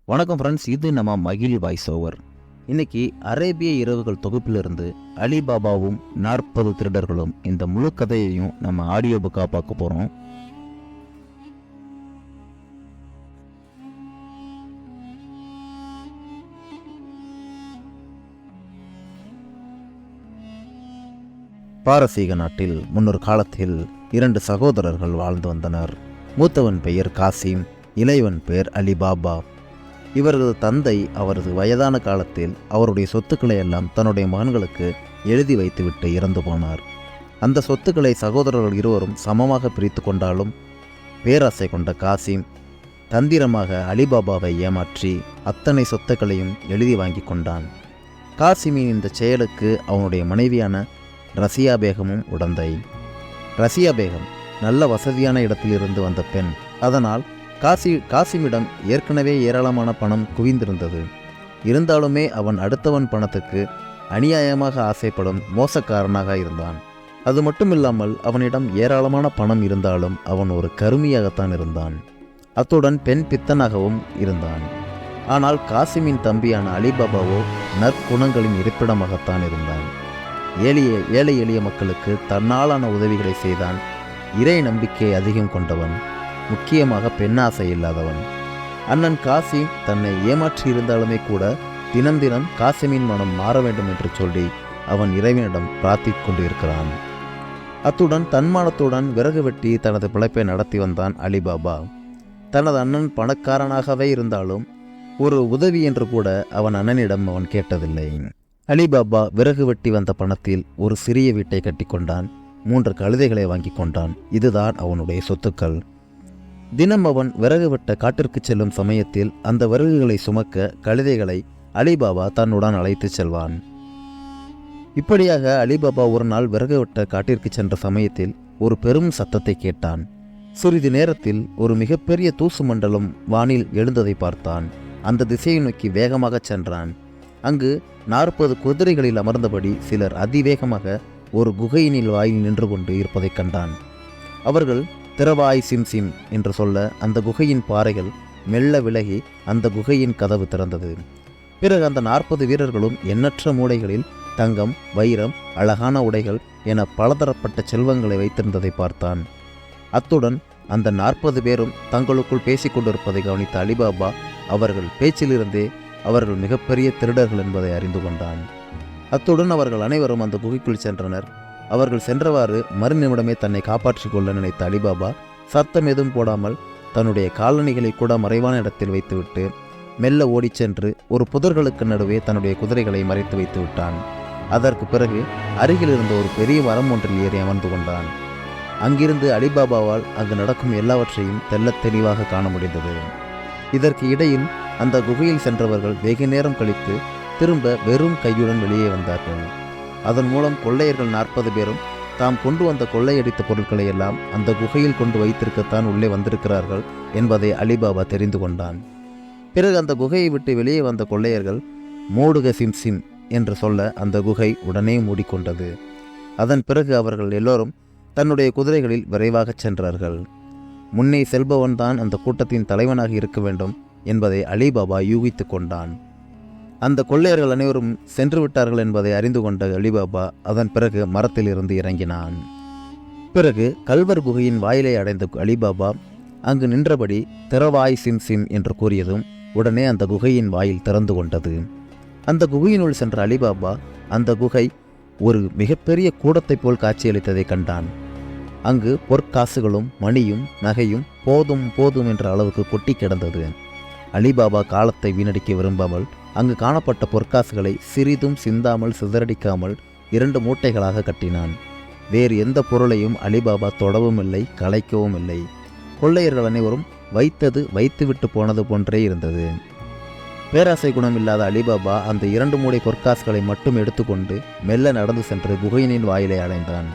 வணக்கம் ஃப்ரெண்ட்ஸ், இது நம்ம மகிழ் வாய்ஸ் ஓவர். இன்னைக்கு அரேபிய இரவுகள் தொகுப்பிலிருந்து அலிபாபாவும் 40 திருடர்களும் இந்த முழு கதையையும் நம்ம ஆடியோ புக்காக பார்க்க போகிறோம். பாரசீக நாட்டில் முன்னொரு காலத்தில் 2 சகோதரர்கள் வாழ்ந்து வந்தனர். மூத்தவன் பெயர் காசிம், இளையவன் பெயர் அலிபாபா. இவரது தந்தை அவரது வயதான காலத்தில் அவருடைய சொத்துக்களை எல்லாம் தன்னுடைய மகன்களுக்கு எழுதி வைத்துவிட்டு இறந்து போனார். அந்த சொத்துக்களை சகோதரர்கள் இருவரும் சமமாக பிரித்து கொண்டாலும் பேராசை கொண்ட காசிம் தந்திரமாக அலிபாபாவை ஏமாற்றி அத்தனை சொத்துக்களையும் எழுதி வாங்கி கொண்டான். காசிமின் இந்த செயலுக்கு அவனுடைய மனைவியான ரசியா பேகமும் உடந்தை. ரசியா பேகம் நல்ல வசதியான இடத்திலிருந்து வந்த பெண். அதனால் காசிமிடம் ஏற்கனவே ஏராளமான பணம் குவிந்திருந்தது. இருந்தாலுமே அவன் அடுத்தவன் பணத்துக்கு அநியாயமாக ஆசைப்படும் மோசக்காரனாக இருந்தான். அது மட்டுமில்லாமல் அவனிடம் ஏராளமான பணம் இருந்தாலும் அவன் ஒரு கருமியாகத்தான் இருந்தான். அத்துடன் பெண் பித்தனாகவும் இருந்தான். ஆனால் காசிமின் தம்பியான அலிபாபாவோ நற்குணங்களின் இருப்பிடமாகத்தான் இருந்தான். ஏழை எளிய மக்களுக்கு தன்னாலான உதவிகளை செய்தான். இறை நம்பிக்கை அதிகம் கொண்டவன், முக்கியமாக பெண்ணாசை இல்லாதவன். அண்ணன் காசிம் தன்னை ஏமாற்றி இருந்தாலுமே கூட தினம் தினம் காசிமின் மனம் மாற வேண்டும் என்று சொல்லி அவன் இறைவனிடம் பிரார்த்தித்து கொண்டு இருக்கிறான். அத்துடன் தன்மானத்துடன் விறகு வெட்டி தனது பிழைப்பை நடத்தி வந்தான் அலிபாபா. தனது அண்ணன் பணக்காரனாகவே இருந்தாலும் ஒரு உதவி என்று கூட அவன் அண்ணனிடம் அவன் கேட்டதில்லை. அலிபாபா விறகு வெட்டி வந்த பணத்தில் ஒரு சிறிய வீட்டை கட்டி கொண்டான். 3 கழுதைகளை வாங்கி கொண்டான். இதுதான் அவனுடைய சொத்துக்கள். தினம் அவன் விறகு வெட்ட காட்டிற்கு செல்லும் சமயத்தில் அந்த விறகுகளை சுமக்க கழுதைகளை அலிபாபா தன்னுடன் அழைத்து செல்வான். இப்படியாக அலிபாபா ஒரு நாள் விறகு வெட்ட காட்டிற்கு சென்ற சமயத்தில் ஒரு பெரும் சத்தத்தை கேட்டான். சிறிது நேரத்தில் ஒரு மிகப்பெரிய தூசு மண்டலம் வானில் எழுந்ததை பார்த்தான். அந்த திசையை நோக்கி வேகமாக சென்றான். அங்கு 40 குதிரைகளில் அமர்ந்தபடி சிலர் அதிவேகமாக ஒரு குகையினில் வாயில் நின்று கொண்டு இருப்பதை கண்டான். அவர்கள் திறவாய் சிம்சிம் என்று சொல்ல அந்த குகையின் பாறைகள் மெல்ல விலகி அந்த குகையின் கதவு திறந்தது. பிறகு அந்த 40 வீரர்களும் எண்ணற்ற மூடைகளில் தங்கம், வைரம், அழகான உடைகள் என பலதரப்பட்ட செல்வங்களை வைத்திருந்ததை பார்த்தான். அத்துடன் அந்த 40 பேரும் தங்களுக்குள் பேசிக்கொண்டிருப்பதை கவனித்த அலிபாபா அவர்கள் பேச்சிலிருந்தே அவர்கள் மிகப்பெரிய திருடர்கள் என்பதை அறிந்து கொண்டான். அத்துடன் அவர்கள் அனைவரும் அந்த குகைக்குள் சென்றனர். அவர்கள் சென்றவாறு மறுநிமிடமே தன்னை காப்பாற்றிக் கொள்ள நினைத்த அலிபாபா சத்தம் எதுவும் போடாமல் தன்னுடைய காலணிகளை கூட மறைவான இடத்தில் வைத்துவிட்டு மெல்ல ஓடிச் சென்று ஒரு புதர்களுக்கு நடுவே தன்னுடைய குதிரைகளை மறைத்து வைத்து விட்டான். அதற்கு பிறகு அருகில் இருந்த ஒரு பெரிய மரம் ஒன்றில் ஏறி அமர்ந்து கொண்டான். அங்கிருந்து அலிபாபாவால் அங்கு நடக்கும் எல்லாவற்றையும் தெள்ளத் தெளிவாக காண முடிந்தது. இதற்கு இடையில் அந்த குகையில் சென்றவர்கள் வெகு நேரம் கழித்து திரும்ப வெறும் கையுடன் வெளியே வந்தார்கள். அதன் மூலம் கொள்ளையர்கள் 40 பேரும் தாம் கொண்டு வந்த கொள்ளையடித்த பொருட்களை எல்லாம் அந்த குகையில் கொண்டு வைத்திருக்கத்தான் உள்ளே வந்திருக்கிறார்கள் என்பதை அலிபாபா தெரிந்து கொண்டான். பிறகு அந்த குகையை விட்டு வெளியே வந்த கொள்ளையர்கள் மூடுக சிம்சிம் என்று சொல்ல அந்த குகை உடனே மூடிக்கொண்டது. அதன் பிறகு அவர்கள் எல்லோரும் தன்னுடைய குதிரைகளில் விரைவாக சென்றார்கள். முன்னே செல்பவன் தான் அந்த கூட்டத்தின் தலைவனாக இருக்க வேண்டும் என்பதை அலிபாபா யூகித்து கொண்டான். அந்த கொள்ளையர்கள் அனைவரும் சென்று விட்டார்கள் என்பதை அறிந்து கொண்ட அலிபாபா அதன் பிறகு மரத்தில் இருந்து இறங்கினான். பிறகு கல்வர் குகையின் வாயிலை அடைந்த அலிபாபா அங்கு நின்றபடி திறவாய் சிம்சிம் என்று கூறியதும் உடனே அந்த குகையின் வாயில் திறந்து கொண்டது. அந்த குகையினுள் சென்ற அலிபாபா அந்த குகை ஒரு மிகப்பெரிய கூடத்தை போல் காட்சியளித்ததை கண்டான். அங்கு பொற்காசுகளும் மணியும் நகையும் போதும் போதும் என்ற அளவுக்கு கொட்டி கிடந்தது. அலிபாபா காலத்தை வீணடிக்க விரும்பாமல் அங்கு காணப்பட்ட பொற்காசுகளை சிறிதும் சிந்தாமல் சிதறடிக்காமல் 2 மூட்டைகளாக கட்டினான். வேறு எந்த பொருளையும் அலிபாபா தொடவும் இல்லை, கலைக்கவும் இல்லை. கொள்ளையர்கள் அனைவரும் வைத்தது வைத்துவிட்டு போனது போன்றே இருந்தது. பேராசை குணமில்லாத அலிபாபா அந்த 2 மூடை பொற்காசுகளை மட்டும் எடுத்துக்கொண்டு மெல்ல நடந்து சென்று குகையினின் வாயிலை அடைந்தான்.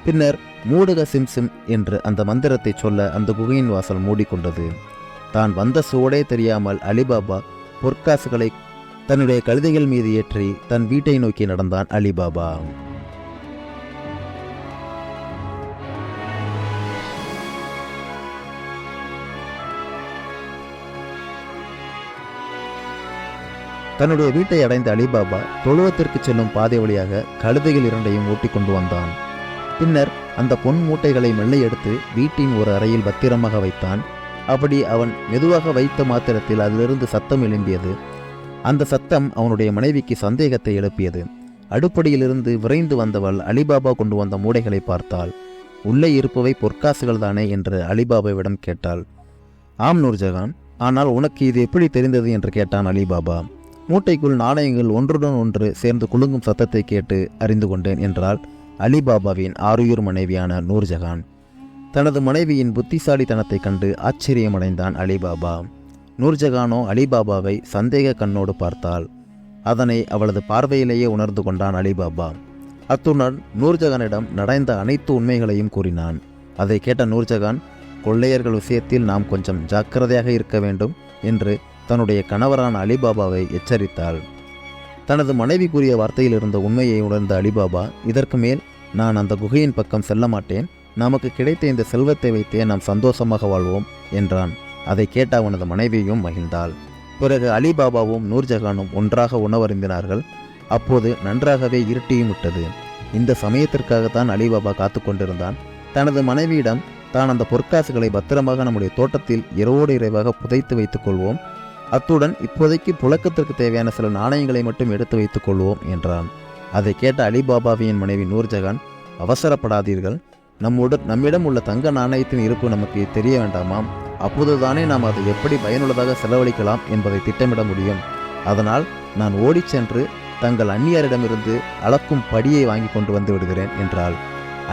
பின்னர் மூடுக சிம்சிம் என்று அந்த மந்திரத்தை சொல்ல அந்த குகையின் வாசல் மூடிக்கொண்டது. தான் வந்த சூடே தெரியாமல் அலிபாபா பொற்காசுகளை தன்னுடைய கழுதைகள் மீது ஏற்றி தன் வீட்டை நோக்கி நடந்தான் அலிபாபா. தன்னுடைய வீட்டை அடைந்த அலிபாபா தொழுவத்திற்கு செல்லும் பாதை வழியாக கழுதைகள் இரண்டையும் ஓட்டி கொண்டு வந்தான். பின்னர் அந்த பொன் மூட்டைகளை மெல்ல எடுத்து வீட்டின் ஒரு அறையில் பத்திரமாக வைத்தான். அப்படி அவன் மெதுவாக வைத்த மாத்திரத்தில் அதிலிருந்து சத்தம் எழும்பியது. அந்த சத்தம் அவனுடைய மனைவிக்கு சந்தேகத்தை எழுப்பியது. அடுப்படியிலிருந்து விரைந்து வந்தவள் அலிபாபா கொண்டு வந்த மூடைகளை பார்த்தாள். உள்ளே இருப்பவை பொற்காசுகள் தானே என்று அலிபாபாவிடம் கேட்டாள். ஆம் நூர்ஜஹான், ஆனால் உனக்கு இது எப்படி தெரிந்தது என்று கேட்டான் அலிபாபா. மூட்டைக்குள் நாணயங்கள் ஒன்றுடன் ஒன்று சேர்ந்து குலுங்கும் சத்தத்தை கேட்டு அறிந்து கொண்டேன் என்றாள் அலிபாபாவின் ஆருயிர் மனைவியான நூர்ஜஹான். தனது மனைவியின் புத்திசாலித்தனத்தை கண்டு ஆச்சரியமடைந்தான் அலிபாபா. நூர்ஜஹானோ அலிபாபாவை சந்தேக கண்ணோடு பார்த்தாள். அதனை அவளது பார்வையிலேயே உணர்ந்து கொண்டான் அலிபாபா. அத்துடன் நூர்ஜஹானிடம் நடந்த அனைத்து உண்மைகளையும் கூறினான். அதை கேட்ட நூர்ஜஹான், கொள்ளையர்கள் விஷயத்தில் நாம் கொஞ்சம் ஜாக்கிரதையாக இருக்க வேண்டும் என்று தன்னுடைய கணவரான அலிபாபாவை எச்சரித்தாள். தனது மனைவி கூறிய வார்த்தையில் இருந்த உண்மையை உணர்ந்த அலிபாபா, இதற்கு மேல் நான் அந்த குகையின் பக்கம் செல்ல மாட்டேன், நமக்கு கிடைத்த இந்த செல்வத்தை வைத்தே நாம் சந்தோஷமாக வாழ்வோம் என்றான். அதை கேட்ட அவனது மனைவியும் மகிழ்ந்தாள். பிறகு அலிபாபாவும் நூர்ஜஹானும் ஒன்றாக உணவருந்தினார்கள். அப்போது நன்றாகவே இருட்டியும் விட்டது. இந்த சமயத்திற்காகத்தான் அலிபாபா காத்து கொண்டிருந்தான். தனது மனைவியிடம், தான் அந்த பொற்காசுகளை பத்திரமாக நம்முடைய தோட்டத்தில் இரவோடு இரவாக புதைத்து வைத்துக் கொள்வோம், அத்துடன் இப்போதைக்கு புழக்கத்திற்கு தேவையான சில நாணயங்களை மட்டும் எடுத்து வைத்துக் கொள்வோம் என்றான். அதை கேட்ட அலிபாபாவின் மனைவி நூர்ஜஹான், அவசரப்படாதீர்கள், நம்மிடம் உள்ள தங்க நாணயத்தின் இருப்பு நமக்கு தெரிய வேண்டாமாம், அப்போதுதானே நாம் அதை எப்படி பயனுள்ளதாக செலவழிக்கலாம் என்பதை திட்டமிட முடியும். அதனால் நான் ஓடிச் சென்று தங்கள் அந்நியாரிடமிருந்து அளக்கும் படியை வாங்கி கொண்டு வந்து விடுகிறேன் என்றாள்.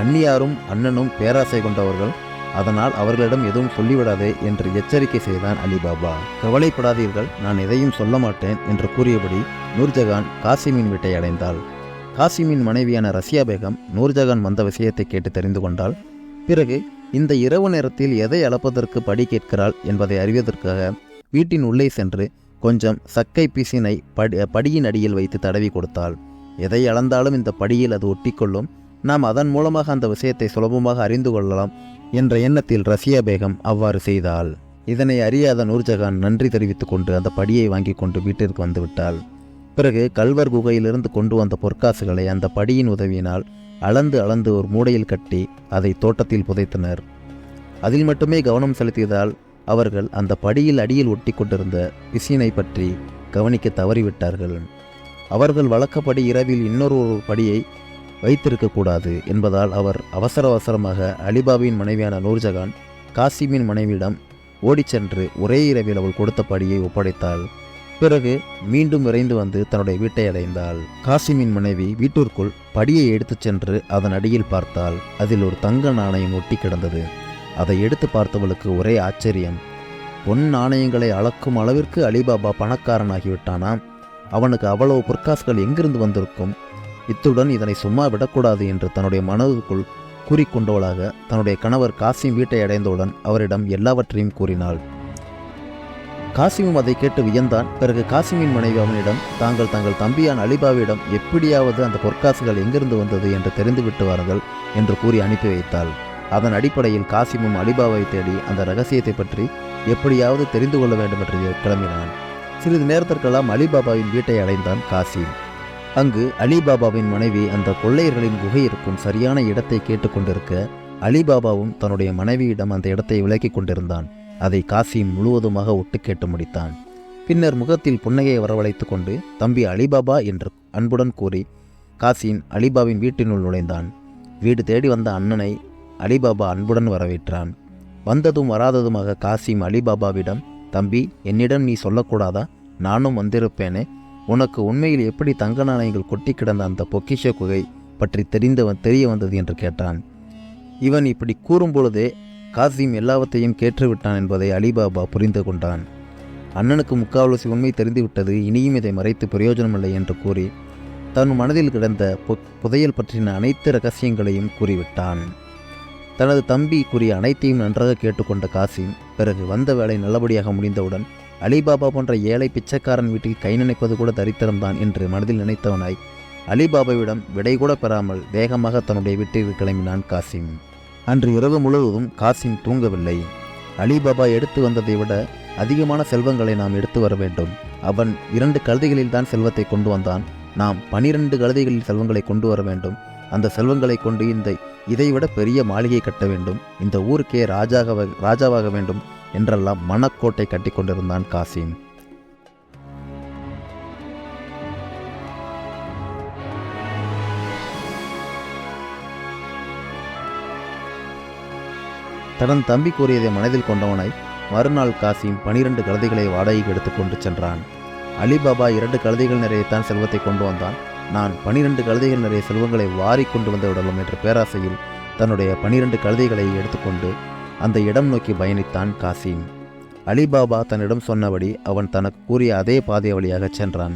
அந்நியாரும் அண்ணனும் பேராசை கொண்டவர்கள், அதனால் அவர்களிடம் எதுவும் சொல்லிவிடாதே என்று எச்சரிக்கை செய்தான் அலிபாபா. கவலைப்படாதீர்கள், நான் எதையும் சொல்ல மாட்டேன் என்று கூறியபடி நூர்ஜஹான் காசிமின் வீட்டை அடைந்தாள். காசிமின் மனைவியான ரசியா பேகம் நூர்ஜஹான் வந்த விஷயத்தை கேட்டு தெரிந்து கொண்டாள். பிறகு இந்த இரவு நேரத்தில் எதை அளப்பதற்கு படி கேட்கிறாள் என்பதை அறிவதற்காக வீட்டின் உள்ளே சென்று கொஞ்சம் சக்கை பிசினை படியின் அடியில் வைத்து தடவி கொடுத்தாள். எதை அளந்தாலும் இந்த படியில் அது ஒட்டிக்கொள்ளும், நாம் அதன் மூலமாக அந்த விஷயத்தை சுலபமாக அறிந்து கொள்ளலாம் என்ற எண்ணத்தில் ரசியா பேகம் அவ்வாறு செய்தாள். இதனை அறியாத நூர்ஜஹான் நன்றி தெரிவித்துக் கொண்டு அந்த படியை வாங்கி கொண்டு வீட்டிற்கு வந்துவிட்டாள். பிறகு கல்வர் குகையிலிருந்து கொண்டு வந்த பொற்காசுகளை அந்த படியின் உதவியினால் அளந்து ஒரு மூடையில் கட்டி அதை தோட்டத்தில் புதைத்தனர். அதில் மட்டுமே கவனம் செலுத்தியதால் அவர்கள் அந்த படியில் அடியில் ஒட்டி கொண்டிருந்த பிசினை பற்றி கவனிக்க தவறிவிட்டார்கள். அவர்கள் வழக்கப்படி இரவில் இன்னொரு படியை வைத்திருக்கக்கூடாது என்பதால் அவர் அவசரமாக அலிபாபாவின் மனைவியான நூர்ஜஹான் காசிமின் மனைவியிடம் ஓடிச் சென்று ஒரே இரவில் அவள் கொடுத்த படியை ஒப்படைத்தாள். பிறகு மீண்டும் விரைந்து வந்து தன்னுடைய வீட்டை அடைந்தாள். காசிமின் மனைவி வீட்டிற்குள் படியை எடுத்துச் சென்று அதன் அடியில் பார்த்தாள். அதில் ஒரு தங்க நாணயம் ஒட்டி கிடந்தது. அதை எடுத்து பார்த்தவளுக்கு ஒரே ஆச்சரியம். பொன் நாணயங்களை அளக்கும் அளவிற்கு அலிபாபா பணக்காரனாகிவிட்டானாம். அவனுக்கு அவ்வளவு பொற்காசுகள் எங்கிருந்து வந்திருக்கும்? இத்துடன் இதனை சும்மா விடக்கூடாது என்று தன்னுடைய மனதுக்குள் கூறிக்கொண்டவளாக தன்னுடைய கணவர் காசிம் வீட்டை அடைந்தவுடன் அவரிடம் எல்லாவற்றையும் கூறினாள். காசிமும் அதை கேட்டு வியந்தான். பிறகு காசிமின் மனைவி அவனிடம், தங்கள் தம்பியான் அலிபாபாவிடம் எப்படியாவது அந்த பொற்காசுகள் எங்கிருந்து வந்தது என்று தெரிந்துவிட்டு வாருங்கள் என்று கூறி அனுப்பி வைத்தாள். அதன் அடிப்படையில் காசிமும் அலிபாபாவை தேடி அந்த ரகசியத்தை பற்றி எப்படியாவது தெரிந்து கொள்ள வேண்டும் என்று கிளம்பினான். சிறிது நேரத்திற்கெல்லாம் அலிபாபாவின் வீட்டை அடைந்தான் காசிம். அங்கு அலிபாபாவின் மனைவி அந்த கொள்ளையர்களின் குகை இருக்கும் சரியான இடத்தை கேட்டுக்கொண்டிருக்க அலிபாபாவும் தன்னுடைய மனைவியிடம் அந்த இடத்தை விலக்கி கொண்டிருந்தான். அதை காசிம் முழுவதுமாக ஒட்டு கேட்டு முடித்தான். பின்னர் முகத்தில் புன்னகையை வரவழைத்து கொண்டு, தம்பி அலிபாபா என்று அன்புடன் கூறி காசிம் அலிபாபாவின் வீட்டினுள் நுழைந்தான். வீடு தேடி வந்த அண்ணனை அலிபாபா அன்புடன் வரவேற்றான். வந்ததும் வராததுமாக காசிம் அலிபாபாவிடம், தம்பி, என்னிடம் நீ சொல்லக்கூடாதா? நானும் வந்திருப்பேனே. உனக்கு உண்மையில் எப்படி தங்க நாணயங்கள் கொட்டி கிடந்த அந்த பொக்கிஷ குகை பற்றி தெரிய வந்தது என்று கேட்டான். இவன் இப்படி கூறும்பொழுதே காசிம் எல்லாவற்றையும் கேட்டுவிட்டான் என்பதை அலிபாபா புரிந்து கொண்டான். அண்ணனுக்கு முக்கால்வாசி உண்மை தெரிந்துவிட்டது, இனியும் இதை மறைத்து பிரயோஜனமில்லை என்று கூறி தன் மனதில் கிடந்த புதையல் பற்றின அனைத்து ரகசியங்களையும் கூறிவிட்டான். தனது தம்பி கூறிய அனைத்தையும் நன்றாக கேட்டுக்கொண்ட காசிம் பிறகு வந்த வேலை நல்லபடியாக முடிந்தவுடன் அலிபாபா போன்ற ஏழை பிச்சைக்காரன் வீட்டில் கை நினைப்பது கூட தரித்திரம்தான் என்று மனதில் நினைத்தவனாய் அலிபாபாவிடம் விடை கூட பெறாமல் வேகமாக தன்னுடைய வீட்டிற்கு கிளம்பினான் காசிம். அன்று இரவு முழுவதும் காசிம் தூங்கவில்லை. அலிபாபா எடுத்து வந்ததை விட அதிகமான செல்வங்களை நாம் எடுத்து வர வேண்டும், அவன் 2 கழுதைகளில் தான் செல்வத்தை கொண்டு வந்தான். நாம் 12 கழுதைகளில் செல்வங்களை கொண்டு வர வேண்டும். அந்த செல்வங்களை கொண்டு இதைவிட பெரிய மாளிகை கட்ட வேண்டும். இந்த ஊருக்கே ராஜாவாக வேண்டும் என்றெல்லாம் மனக்கோட்டை கட்டி கொண்டிருந்தான் காசிம். தன் தம்பி கூறியதை மனதில் கொண்டவனாய் மறுநாள் காசிம் 12 கழுதைகளை வாடகைக்கு எடுத்துக்கொண்டு சென்றான். அலிபாபா 2 கழுதைகள் நிறையத்தான் செல்வத்தை கொண்டு வந்தான். நான் 12 கழுதைகள் நிறைய செல்வங்களை வாரி கொண்டு வந்து விடலாம் என்ற பேராசையில் தன்னுடைய 12 கழுதைகளை எடுத்துக்கொண்டு அந்த இடம் நோக்கி பயணித்தான் காசிம். அலிபாபா தன்னிடம் சொன்னபடி அவன் தனக்கு கூறிய அதே பாதை வழியாக சென்றான்.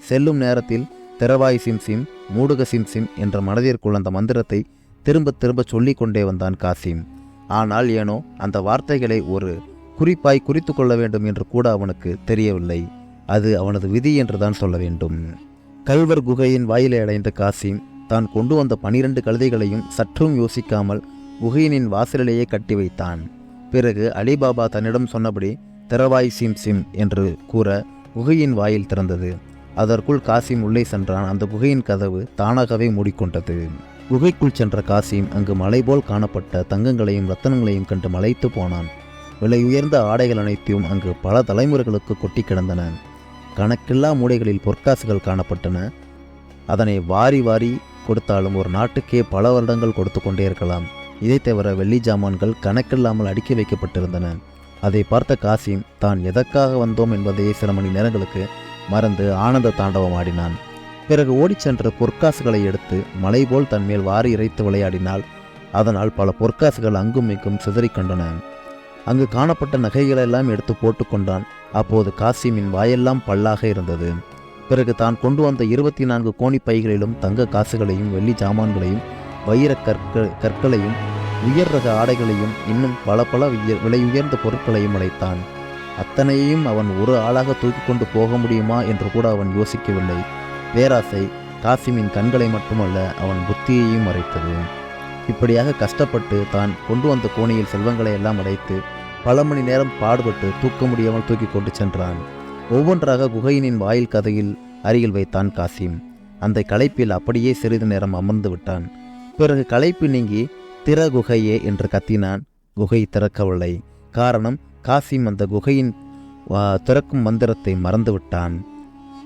செல்லும் நேரத்தில் திரவாய் சிம்சிம் மூடுக சிம்சிம் என்ற மனதிற்குள் அந்த மந்திரத்தை திரும்ப திரும்ப சொல்லி கொண்டே வந்தான் காசிம். ஆனால் ஏனோ அந்த வார்த்தைகளை ஒரு குறிப்பாய் குறித்து கொள்ள வேண்டும் என்று கூட அவனுக்கு தெரியவில்லை. அது அவனது விதி என்றுதான் சொல்ல வேண்டும். கல்வர் குகையின் வாயிலை அடைந்த காசிம் தான் கொண்டு வந்த 12 கழுதைகளையும் சற்றும் யோசிக்காமல் குகையினின் வாசலிலேயே கட்டி வைத்தான். பிறகு அலிபாபா தன்னிடம் சொன்னபடி திரவாய் சிம் என்று கூற குகையின் வாயில் திறந்தது. அதற்குள் காசிம் உள்ளே சென்றான். அந்த குகையின் கதவு தானாகவே மூடிக்கொண்டது. குகைக்குள் சென்ற காசிம் அங்கு மலை போல் காணப்பட்ட தங்கங்களையும் ரத்தனங்களையும் கண்டு மலைத்து போனான். விலை உயர்ந்த ஆடைகள் அனைத்தையும் அங்கு பல தலைமுறைகளுக்கு கொட்டி கிடந்தன. கணக்கில்லா மூடைகளில் பொற்காசுகள் காணப்பட்டன. அதனை வாரி வாரி கொடுத்தாலும் ஒரு நாட்டுக்கே பல வருடங்கள் கொடுத்து கொண்டே இருக்கலாம். இதை தவிர வெள்ளி ஜாமான்கள் கணக்கில்லாமல் அடுக்கி வைக்கப்பட்டிருந்தன. அதை பார்த்த காசிம் தான் எதற்காக வந்தோம் என்பதையே சில மணி நேரங்களுக்கு மறந்து ஆனந்த தாண்டவம் ஆடினான். பிறகு ஓடிச் சென்ற பொற்காசுகளை எடுத்து மலை போல் தன்மேல் வாரி இறைத்து விளையாடினாள். அதனால் பல பொற்காசுகள் அங்கும் இங்கும் சிதறிக் கொண்டன. அங்கு காணப்பட்ட நகைகளெல்லாம் எடுத்து போட்டுக்கொண்டான். அப்போது காசிமின் வாயெல்லாம் பல்லாக இருந்தது. பிறகு தான் கொண்டு வந்த 24 கோணி பைகளிலும் தங்க காசுகளையும் வெள்ளி ஜாமான்களையும் வைர கற்களையும் உயர் ரக ஆடைகளையும் இன்னும் பல விலை உயர்ந்த பொருட்களையும் அடைத்தான். அத்தனையையும் அவன் ஒரு ஆளாக தூக்கி கொண்டு போக முடியுமா என்று கூட அவன் யோசிக்கவில்லை. பேராசை காசிமின் கண்களை மட்டுமல்ல அவன் புத்தியையும் மறைத்தது. இப்படியாக கஷ்டப்பட்டு தான் கொண்டு வந்த கோணியில் செல்வங்களை எல்லாம் அடைத்து பல மணி நேரம் பாடுபட்டு தூக்க முடியாமல் தூக்கி கொண்டு சென்றான். ஒவ்வொன்றாக குகையினின் வாயில் கதையில் அருகில் வைத்தான் காசிம். அந்த களைப்பில் அப்படியே சிறிது நேரம் அமர்ந்து விட்டான். பிறகு களைப்பு நீங்கி திற குகையே என்று கத்தினான். குகை திறக்கவில்லை. காரணம், காசிம் அந்த குகையின் திறக்கும் மந்திரத்தை மறந்து விட்டான்.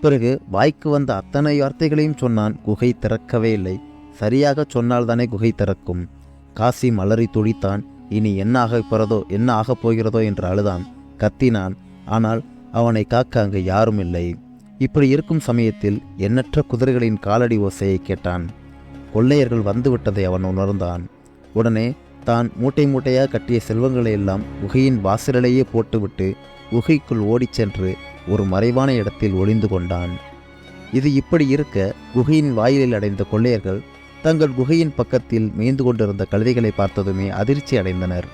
பிறகு வாய்க்கு வந்த அத்தனை வார்த்தைகளையும் சொன்னான். குகை திறக்கவே இல்லை. சரியாக சொன்னால்தானே குகை திறக்கும். காசிம் அலறி துடித்தான். இனி என்ன ஆகப் போகிறதோ என்று அழுதான், கத்தினான். ஆனால் அவனை காக்க அங்கு யாரும் இல்லை. இப்படி இருக்கும் சமயத்தில் எண்ணற்ற குதிரைகளின் காலடி ஓசையை கேட்டான். கொள்ளையர்கள் வந்துவிட்டதை அவன் உணர்ந்தான். உடனே தான் மூட்டை மூட்டையாக கட்டிய செல்வங்களை எல்லாம் குகையின் வாசலிலேயே போட்டுவிட்டு குகைக்குள் ஓடிச் சென்று ஒரு மறைவான இடத்தில் ஒளிந்து கொண்டான். இது இப்படி இருக்க குகையின் வாயிலில் அடைந்த கொள்ளையர்கள் தங்கள் குகையின் பக்கத்தில் மேய்ந்து கொண்டிருந்த கழுதைகளை பார்த்ததுமே அதிர்ச்சி அடைந்தனர்.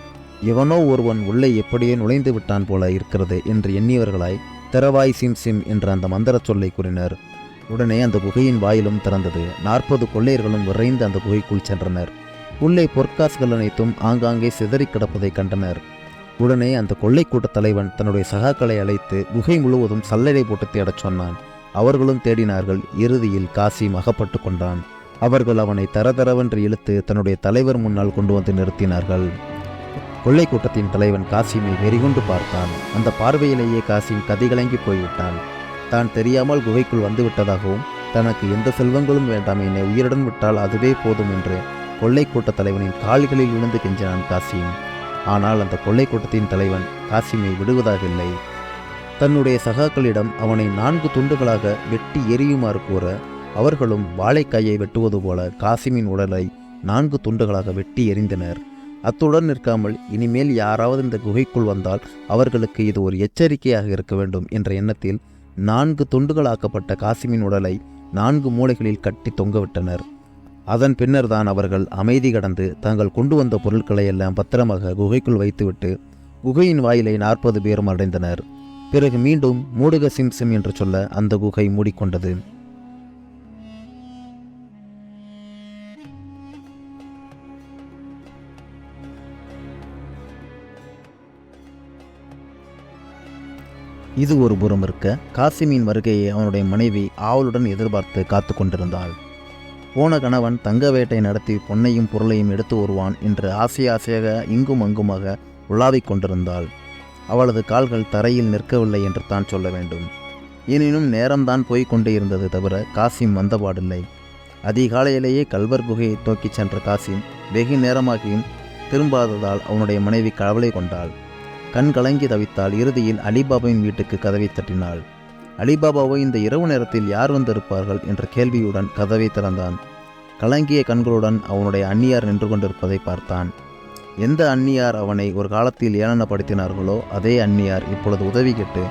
எவனோ ஒருவன் உள்ளே எப்படியோ நுழைந்து விட்டான் போல இருக்கிறது என்று எண்ணியவர்களாய் திரவாய் சிம் என்ற அந்த மந்திர சொல்லை கூறினர். உடனே அந்த குகையின் வாயிலும் திறந்தது. 40 கொள்ளையர்களும் விரைந்து அந்த குகைக்குள் சென்றனர். உள்ளே பொற்காசுகள் அனைத்தும் ஆங்காங்கே சிதறி கிடப்பதை கண்டனர். உடனே அந்த கொள்ளை கூட்ட தலைவன் தன்னுடைய சகாக்களை அழைத்து குகை முழுவதும் சல்லடை போட்டு தேடச் சொன்னான். அவர்களும் தேடினார்கள். இறுதியில் காசிம் அகப்பட்டு கொண்டான். அவர்கள் அவனை தரதரவென்று இழுத்து தன்னுடைய தலைவர் முன்னால் கொண்டு வந்து நிறுத்தினார்கள். கொள்ளை கூட்டத்தின் தலைவன் காசிமை வெறிகொண்டு பார்த்தான். அந்த பார்வையிலேயே காசிம் கதிகலங்கி போய்விட்டான். தான் தெரியாமல் குகைக்குள் வந்து விட்டதாகவும் தனக்கு எந்த செல்வங்களும் வேண்டாம், என்னை உயிருடன் விட்டால் அதுவே போதும் என்று கொள்ளை கூட்ட தலைவனின் கால்களில் விழுந்து கெஞ்சினான் காசிம். ஆனால் அந்த கொள்ளை கூட்டத்தின் தலைவன் காசிமை விடுவதாகவில்லை. தன்னுடைய சகாக்களிடம் அவனை 4 துண்டுகளாக வெட்டி எரியுமாறு கூற அவர்களும் வாழைக்காயை வெட்டுவது போல காசிமின் உடலை 4 துண்டுகளாக வெட்டி எறிந்தனர். அத்துடன் நிற்காமல் இனிமேல் யாராவது இந்த குகைக்குள் வந்தால் அவர்களுக்கு இது ஒரு எச்சரிக்கையாக இருக்க வேண்டும் என்ற எண்ணத்தில் 4 துண்டுகளாக்கப்பட்ட காசிமின் உடலை 4 மூலைகளில் கட்டி தொங்கவிட்டனர். அதன் பின்னர் தான் அவர்கள் அமைதி கடந்து தாங்கள் கொண்டு வந்த பொருட்களை எல்லாம் பத்திரமாக குகைக்குள் வைத்துவிட்டு குகையின் வாயிலை 40 பேரும் அடைந்தனர். பிறகு மீண்டும் மூடுக சிம் என்று சொல்ல அந்த குகை மூடிக்கொண்டது. இது ஒரு புறம் இருக்க, காசிமின் வருகையை அவனுடைய மனைவி ஆவலுடன் எதிர்பார்த்து காத்து கொண்டிருந்தாள். போன கணவன் தங்க வேட்டை நடத்தி பொன்னையும் பொருளையும் எடுத்து வருவான் என்று ஆசையாக இங்கும் அங்குமாக உலாவிக் கொண்டிருந்தாள். அவளது கால்கள் தரையில் நிற்கவில்லை என்று தான் சொல்ல வேண்டும். எனினும் நேரம்தான் போய்க் கொண்டே இருந்தது தவிர காசிம் வந்தபாடில்லை. அதிகாலையிலேயே கல்வர் குகையை நோக்கிச் சென்ற காசிம் வெகு நேரமாகியும் திரும்பாததால் அவனுடைய மனைவி கவலை கொண்டாள். கண் கலங்கி தவித்தால் இறுதியில் அலிபாபாவின் வீட்டுக்கு கதவை தட்டினாள். அலிபாபாவை இந்த இரவு நேரத்தில் யார் வந்திருப்பார்கள் என்ற கேள்வியுடன் கதவை திறந்தான். கலங்கிய கண்களுடன் அவனுடைய அந்நியார் நின்று கொண்டிருப்பதை பார்த்தான். எந்த அந்நியார் அவனை ஒரு காலத்தில் ஏளனப்படுத்தினார்களோ அதே அந்நியார் இப்பொழுது உதவி கேட்டு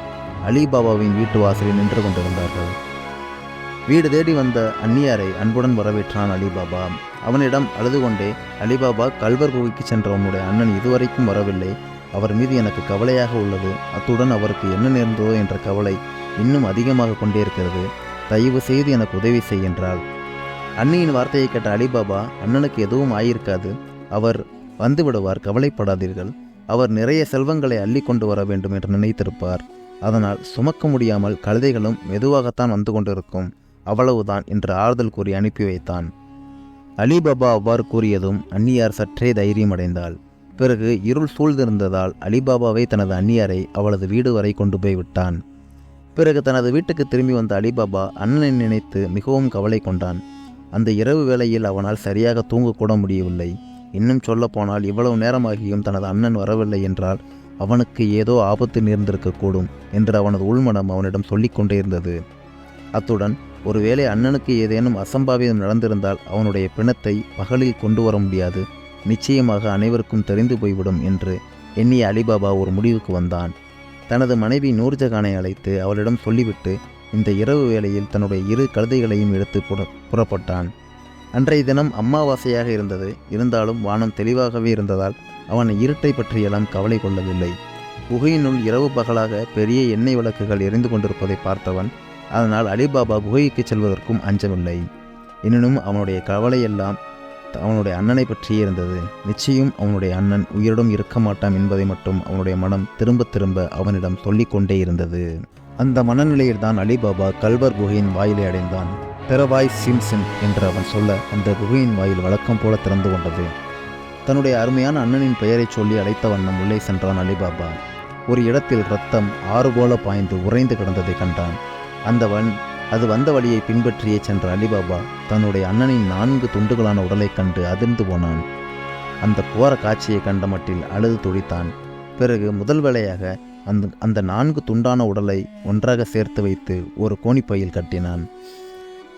அலிபாபாவின் வீட்டு வாசலில் நின்று கொண்டிருந்தார்கள். வீடு தேடி வந்த அந்நியாரை அன்புடன் வரவேற்றான் அலிபாபா. அவனிடம் அழுது கொண்டே, அலிபாபா, கல்வர் குகைக்கு சென்ற உன்னுடைய அண்ணன் இதுவரைக்கும் வரவில்லை. அவர் மீது எனக்கு கவலையாக உள்ளது. அத்துடன் அவருக்கு என்ன நேர்ந்ததோ என்ற கவலை இன்னும் அதிகமாக கொண்டே இருக்கிறது. தயவு செய்து எனக்கு உதவி செய்கின்றாள். அண்ணியின் வார்த்தையை கேட்ட அலிபாபா, அண்ணனுக்கு எதுவும் ஆயிருக்காது. அவர் வந்து விடுவார், கவலைப்படாதீர்கள். அவர் நிறைய செல்வங்களை அள்ளி கொண்டு வர வேண்டும் என்று நினைத்திருப்பார். அதனால் சுமக்க முடியாமல் கழுதைகளும் மெதுவாகத்தான் வந்து கொண்டிருக்கும், அவ்வளவுதான் என்று ஆறுதல் கூறி அனுப்பி வைத்தான். அலிபாபா அவ்வாறு கூறியதும் அந்நியார் சற்றே தைரியமடைந்தாள். பிறகு இருள் சூழ்ந்திருந்ததால் அலிபாபாவை தனது அந்நியாரை அவளது வீடு வரை கொண்டு போய் விட்டான். பிறகு தனது வீட்டுக்கு திரும்பி வந்த அலிபாபா அண்ணனை நினைத்து மிகவும் கவலை கொண்டான். அந்த இரவு வேளையில் அவனால் சரியாக தூங்கக்கூட முடியவில்லை. இன்னும் சொல்லப்போனால் இவ்வளவு நேரமாகியும் தனது அண்ணன் வரவில்லை என்றால் அவனுக்கு ஏதோ ஆபத்து நேர்ந்திருக்கக்கூடும் என்று அவனது உள்மனம் அவனிடம் சொல்லிக் கொண்டே இருந்தது. அத்துடன் ஒருவேளை அண்ணனுக்கு ஏதேனும் அசம்பாவிதம் நடந்திருந்தால் அவனுடைய பிணத்தை பகலில் கொண்டு வர முடியாது, நிச்சயமாக அனைவருக்கும் தெரிந்து போய்விடும் என்று எண்ணிய அலிபாபா ஒரு முடிவுக்கு வந்தான். தனது மனைவி நூர்ஜஹானை அழைத்து அவளிடம் சொல்லிவிட்டு இந்த இரவு வேளையில் தன்னுடைய 2 கழுதைகளையும் எடுத்து புறப்பட்டான். அன்றைய தினம் அமாவாசையாக இருந்தது. இருந்தாலும் வானம் தெளிவாகவே இருந்ததால் அவன் இருட்டை பற்றியெல்லாம் கவலை கொள்ளவில்லை. குகையினுள் இரவு பகலாக பெரிய எண்ணெய் விளக்குகள் எரிந்து கொண்டிருப்பதை பார்த்தவன் அதனால் அலிபாபா குகைக்கு செல்வதற்கும் அஞ்சவில்லை. எனினும் அவனுடைய கவலையெல்லாம் அவனுடைய அண்ணனை பற்றியே இருந்தது. நிச்சயம் அவனுடைய அண்ணன் உயிருடன் இருக்க மாட்டான் என்பதை மட்டும் அவனுடைய மனம் திரும்ப திரும்ப அவனிடம் சொல்லிக்கொண்டே இருந்தது. அந்த மனநிலையில்தான் அலிபாபா கல்வர் குகையின் வாயிலை அடைந்தான். பெரவாய் சிம்சிம் என்று அவன் சொல்ல அந்த குகையின் வாயில் வழக்கம் போல திறந்து கொண்டது. தன்னுடைய அருமையான அண்ணனின் பெயரை சொல்லி அழைத்த வண்ணம் உள்ளே சென்றான் அலிபாபா. ஒரு இடத்தில் இரத்தம் ஆறு போல பாய்ந்து உறைந்து கிடந்ததை கண்டான். அது வந்த வழியை பின்பற்றியே சென்ற அலிபாபா தன்னுடைய அண்ணனின் 4 துண்டுகளான உடலை கண்டு அதிர்ந்து போனான். அந்த போற காட்சியை கண்ட மட்டில் அழுது துடித்தான். பிறகு முதல் வேளையாக அந்த 4 துண்டான உடலை ஒன்றாக சேர்த்து வைத்து ஒரு கோணிப்பையில் கட்டினான்.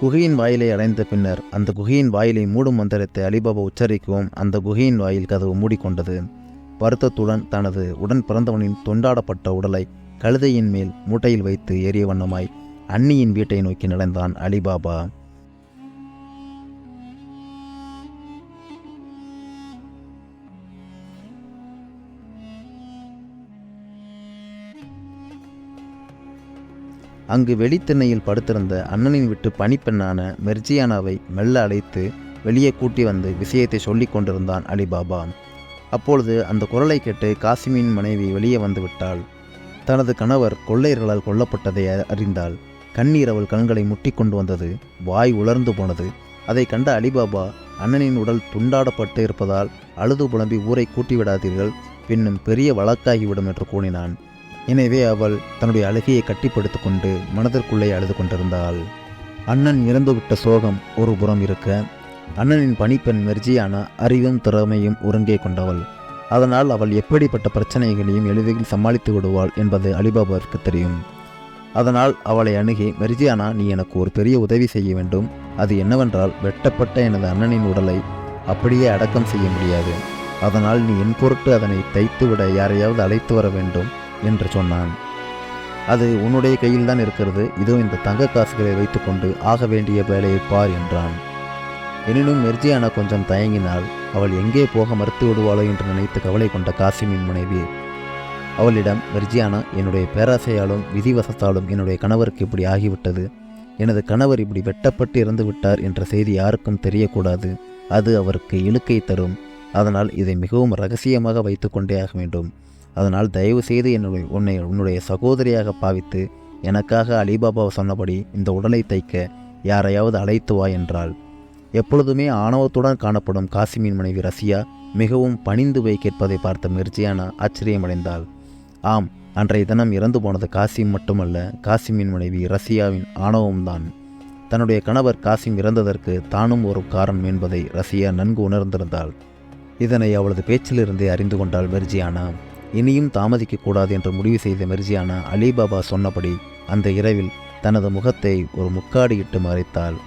குகையின் வாயிலை அடைந்த பின்னர் அந்த குகையின் வாயிலை மூடும் மந்திரத்தை அலிபாபா உச்சரிக்கவும் அந்த குகையின் வாயில் கதவு மூடிக்கொண்டது. வருத்தத்துடன் தனது உடன் பிறந்தவனின் தொண்டாடப்பட்ட உடலை கழுதையின் மேல் மூட்டையில் வைத்து ஏறிய வண்ணமாய் அண்ணியின் வீட்டை நோக்கி நடந்தான் அலிபாபா. அங்கு வெளித்திண்ணையில் படுத்திருந்த அண்ணனின் வீட்டு பணிப்பெண்ணான மெர்ஜியானாவை மெல்ல அழைத்து வெளியே கூட்டி வந்து விஷயத்தை சொல்லிக் கொண்டிருந்தான் அலிபாபா. அப்பொழுது அந்த குரலை கேட்டு காசிமின் மனைவி வெளியே வந்து விட்டாள். தனது கணவர் கொள்ளையர்களால் கொல்லப்பட்டதை அறிந்தாள். கண்ணீர் அவள் கண்களை முட்டி கொண்டு வந்தது. வாய் உலர்ந்து போனது. அதை கண்ட அலிபாபா அண்ணனின் உடல் துண்டாடப்பட்டு இருப்பதால் அழுது புலம்பி ஊரை கூட்டிவிடாதீர்கள், பின்னும் பெரிய வழக்காகிவிடும் என்று கூறினான். எனவே அவள் தன்னுடைய அழுகையை கட்டிப்படுத்தி கொண்டு மனதிற்குள்ளே அழுது கொண்டிருந்தாள். அண்ணன் இறந்துவிட்ட சோகம் ஒரு புறம் இருக்க, அண்ணனின் பணிப்பெண் மெர்ஜியானா அறிவும் திறமையும் ஒருங்கே கொண்டவள். அதனால் அவள் எப்படிப்பட்ட பிரச்சனைகளையும் எளிதில் சமாளித்து விடுவாள் என்பது அலிபாபாவிற்கு தெரியும். அதனால் அவளை அணுகி, மெர்ஜியானா, நீ எனக்கு ஒரு பெரிய உதவி செய்ய வேண்டும். அது என்னவென்றால், வெட்டப்பட்ட எனது அண்ணனின் உடலை அப்படியே அடக்கம் செய்ய முடியாது. அதனால் நீ என் பொருட்டு அதனை தைத்துவிட யாரையாவது அழைத்து வர வேண்டும் என்று சொன்னான். அது உன்னுடைய கையில்தான் இருக்கிறது. இதோ இந்த தங்க காசுகளை வைத்துக்கொண்டு ஆக வேண்டிய வேலையை பார் என்றான். எனினும் மெர்ஜியானா கொஞ்சம் தயங்கினாள். அவள் எங்கே போக மறுத்து விடுவாளோ என்று நினைத்து கவலை கொண்ட காசிமின் மனைவி அவளிடம், மெர்ஜியானா, என்னுடைய பேராசையாலும் விதிவசத்தாலும் என்னுடைய கணவருக்கு இப்படி ஆகிவிட்டது. எனது கணவர் இப்படி வெட்டப்பட்டு இறந்து விட்டார் என்ற செய்தி யாருக்கும் தெரியக்கூடாது. அது அவருக்கு இழுக்கை தரும். அதனால் இதை மிகவும் இரகசியமாக வைத்து கொண்டே ஆக வேண்டும். அதனால் தயவு செய்து உன்னுடைய சகோதரியாக பாவித்து எனக்காக அலிபாபா சொன்னபடி இந்த உடலை தைக்க யாரையாவது அழைத்து வா என்றாள். எப்பொழுதுமே ஆணவத்துடன் காணப்படும் காசிமின் மனைவி ரசியா மிகவும் பணிந்து போய் கேட்பதை பார்த்த மிர்ஜியானா ஆச்சரியமடைந்தாள். ஆம், அன்றைய தினம் இறந்து போனது காசிம் மட்டுமல்ல, காசிமின் மனைவி ரசியாவின் ஆணவம்தான். தன்னுடைய கணவர் காசிம் இறந்ததற்கு தானும் ஒரு காரணம் என்பதை ரசியா நன்கு உணர்ந்திருந்தாள். இதனை அவளது பேச்சிலிருந்தே அறிந்து கொண்டாள் மிர்ஜியானா. இனியும் தாமதிக்கக்கூடாது என்று முடிவு செய்த மிர்ஜியானா அலிபாபா சொன்னபடி அந்த இரவில் தனது முகத்தை ஒரு முக்காடியிட்டு மறைத்தாள்.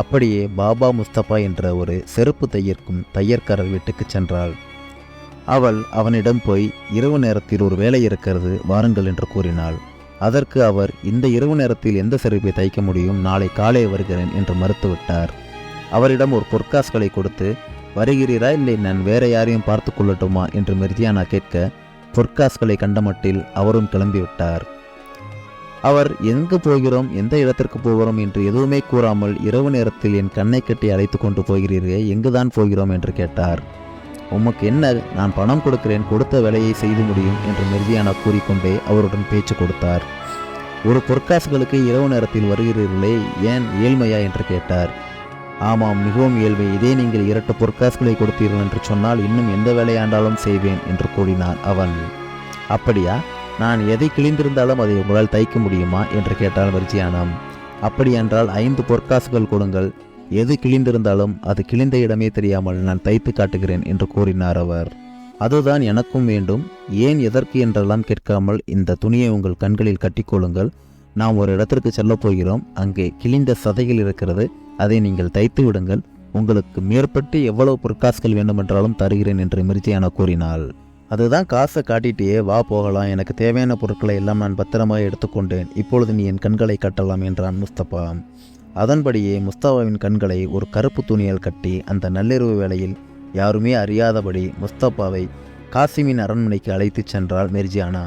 அப்படியே பாபா முஸ்தபா என்ற ஒரு செருப்பு தையற்கும் தையற்காரர் வீட்டுக்கு சென்றாள். அவள் அவனிடம் போய் இரவு நேரத்தில் ஒரு வேலை இருக்கிறது, வாருங்கள் என்று கூறினாள். அதற்கு அவர் இந்த இரவு நேரத்தில் எந்த செருப்பை தைக்க முடியும், நாளை காலை வருகிறேன் என்று மறுத்துவிட்டார். அவரிடம் ஒரு பொற்காசுகளை கொடுத்து வருகிறீரா இல்லை நான் வேற யாரையும் பார்த்து கொள்ளட்டுமா என்று மிர்ஜியானா கேட்க பொற்காசுகளை கண்டமட்டில் அவரும் கிளம்பிவிட்டார். அவர் எங்கு போகிறோம், எந்த இடத்திற்கு போகிறோம் என்று எதுவுமே கூறாமல் இரவு நேரத்தில் என் கண்ணை கட்டி அழைத்து கொண்டு போகிறீர்களே, எங்குதான் போகிறோம் என்று கேட்டார். உமக்கு என்ன, நான் பணம் கொடுக்கிறேன், கொடுத்த வேலையை செய்து முடியும் என்று மிர்ஜியானா கூறிக்கொண்டே அவருடன் பேச்சு கொடுத்தார். ஒரு பொற்காசுகளுக்கு இரவு நேரத்தில் வருகிறீர்களே, ஏன் ஏழ்மையா என்று கேட்டார். ஆமாம், மிகவும் ஏழ்மை. இதே நீங்கள் 2 பொற்காசுகளை கொடுத்தீர்கள் என்று சொன்னால் இன்னும் எந்த வேலையாண்டாலும் செய்வேன் என்று கூறினார் அவன். அப்படியா, நான் எதை கிழிந்திருந்தாலும் அதை உங்களால் தைக்க முடியுமா என்று கேட்டால் மிர்ஜியானா. அப்படியென்றால் 5 பொற்காசுகள் கொடுங்கள், எது கிழிந்திருந்தாலும் அது கிழிந்த இடமே தெரியாமல் நான் தைத்து காட்டுகிறேன் என்று கூறினார் அவர். அதுதான் எனக்கும் வேண்டும், ஏன் எதற்கு என்றெல்லாம் கேட்காமல் இந்த துணியை உங்கள் கண்களில் கட்டிக்கொள்ளுங்கள், நாம் ஒரு இடத்திற்கு செல்லப் போகிறோம், அங்கே கிழிந்த சதைகள் இருக்கிறது, அதை நீங்கள் தைத்து விடுங்கள், உங்களுக்கு மேற்பட்டு எவ்வளவு பொற்காசுகள் வேண்டுமென்றாலும் தருகிறேன் என்று மிர்ஜியானா கூறினாள். அதுதான் காசை காட்டிட்டே வா போகலாம், எனக்கு தேவையான பொருட்களை எல்லாம் நான் பத்திரமாக எடுத்துக்கொண்டேன், இப்பொழுது நீ என் கண்களை கட்டலாம் என்றான் முஸ்தபா. அதன்படியே முஸ்தபாவின் கண்களை ஒரு கருப்பு துணியால் கட்டி அந்த நள்ளிரவு வேளையில் யாருமே அறியாதபடி முஸ்தபாவை காசிமின் அரண்மனைக்கு அழைத்துச் சென்றாள் மிர்ஜியானா.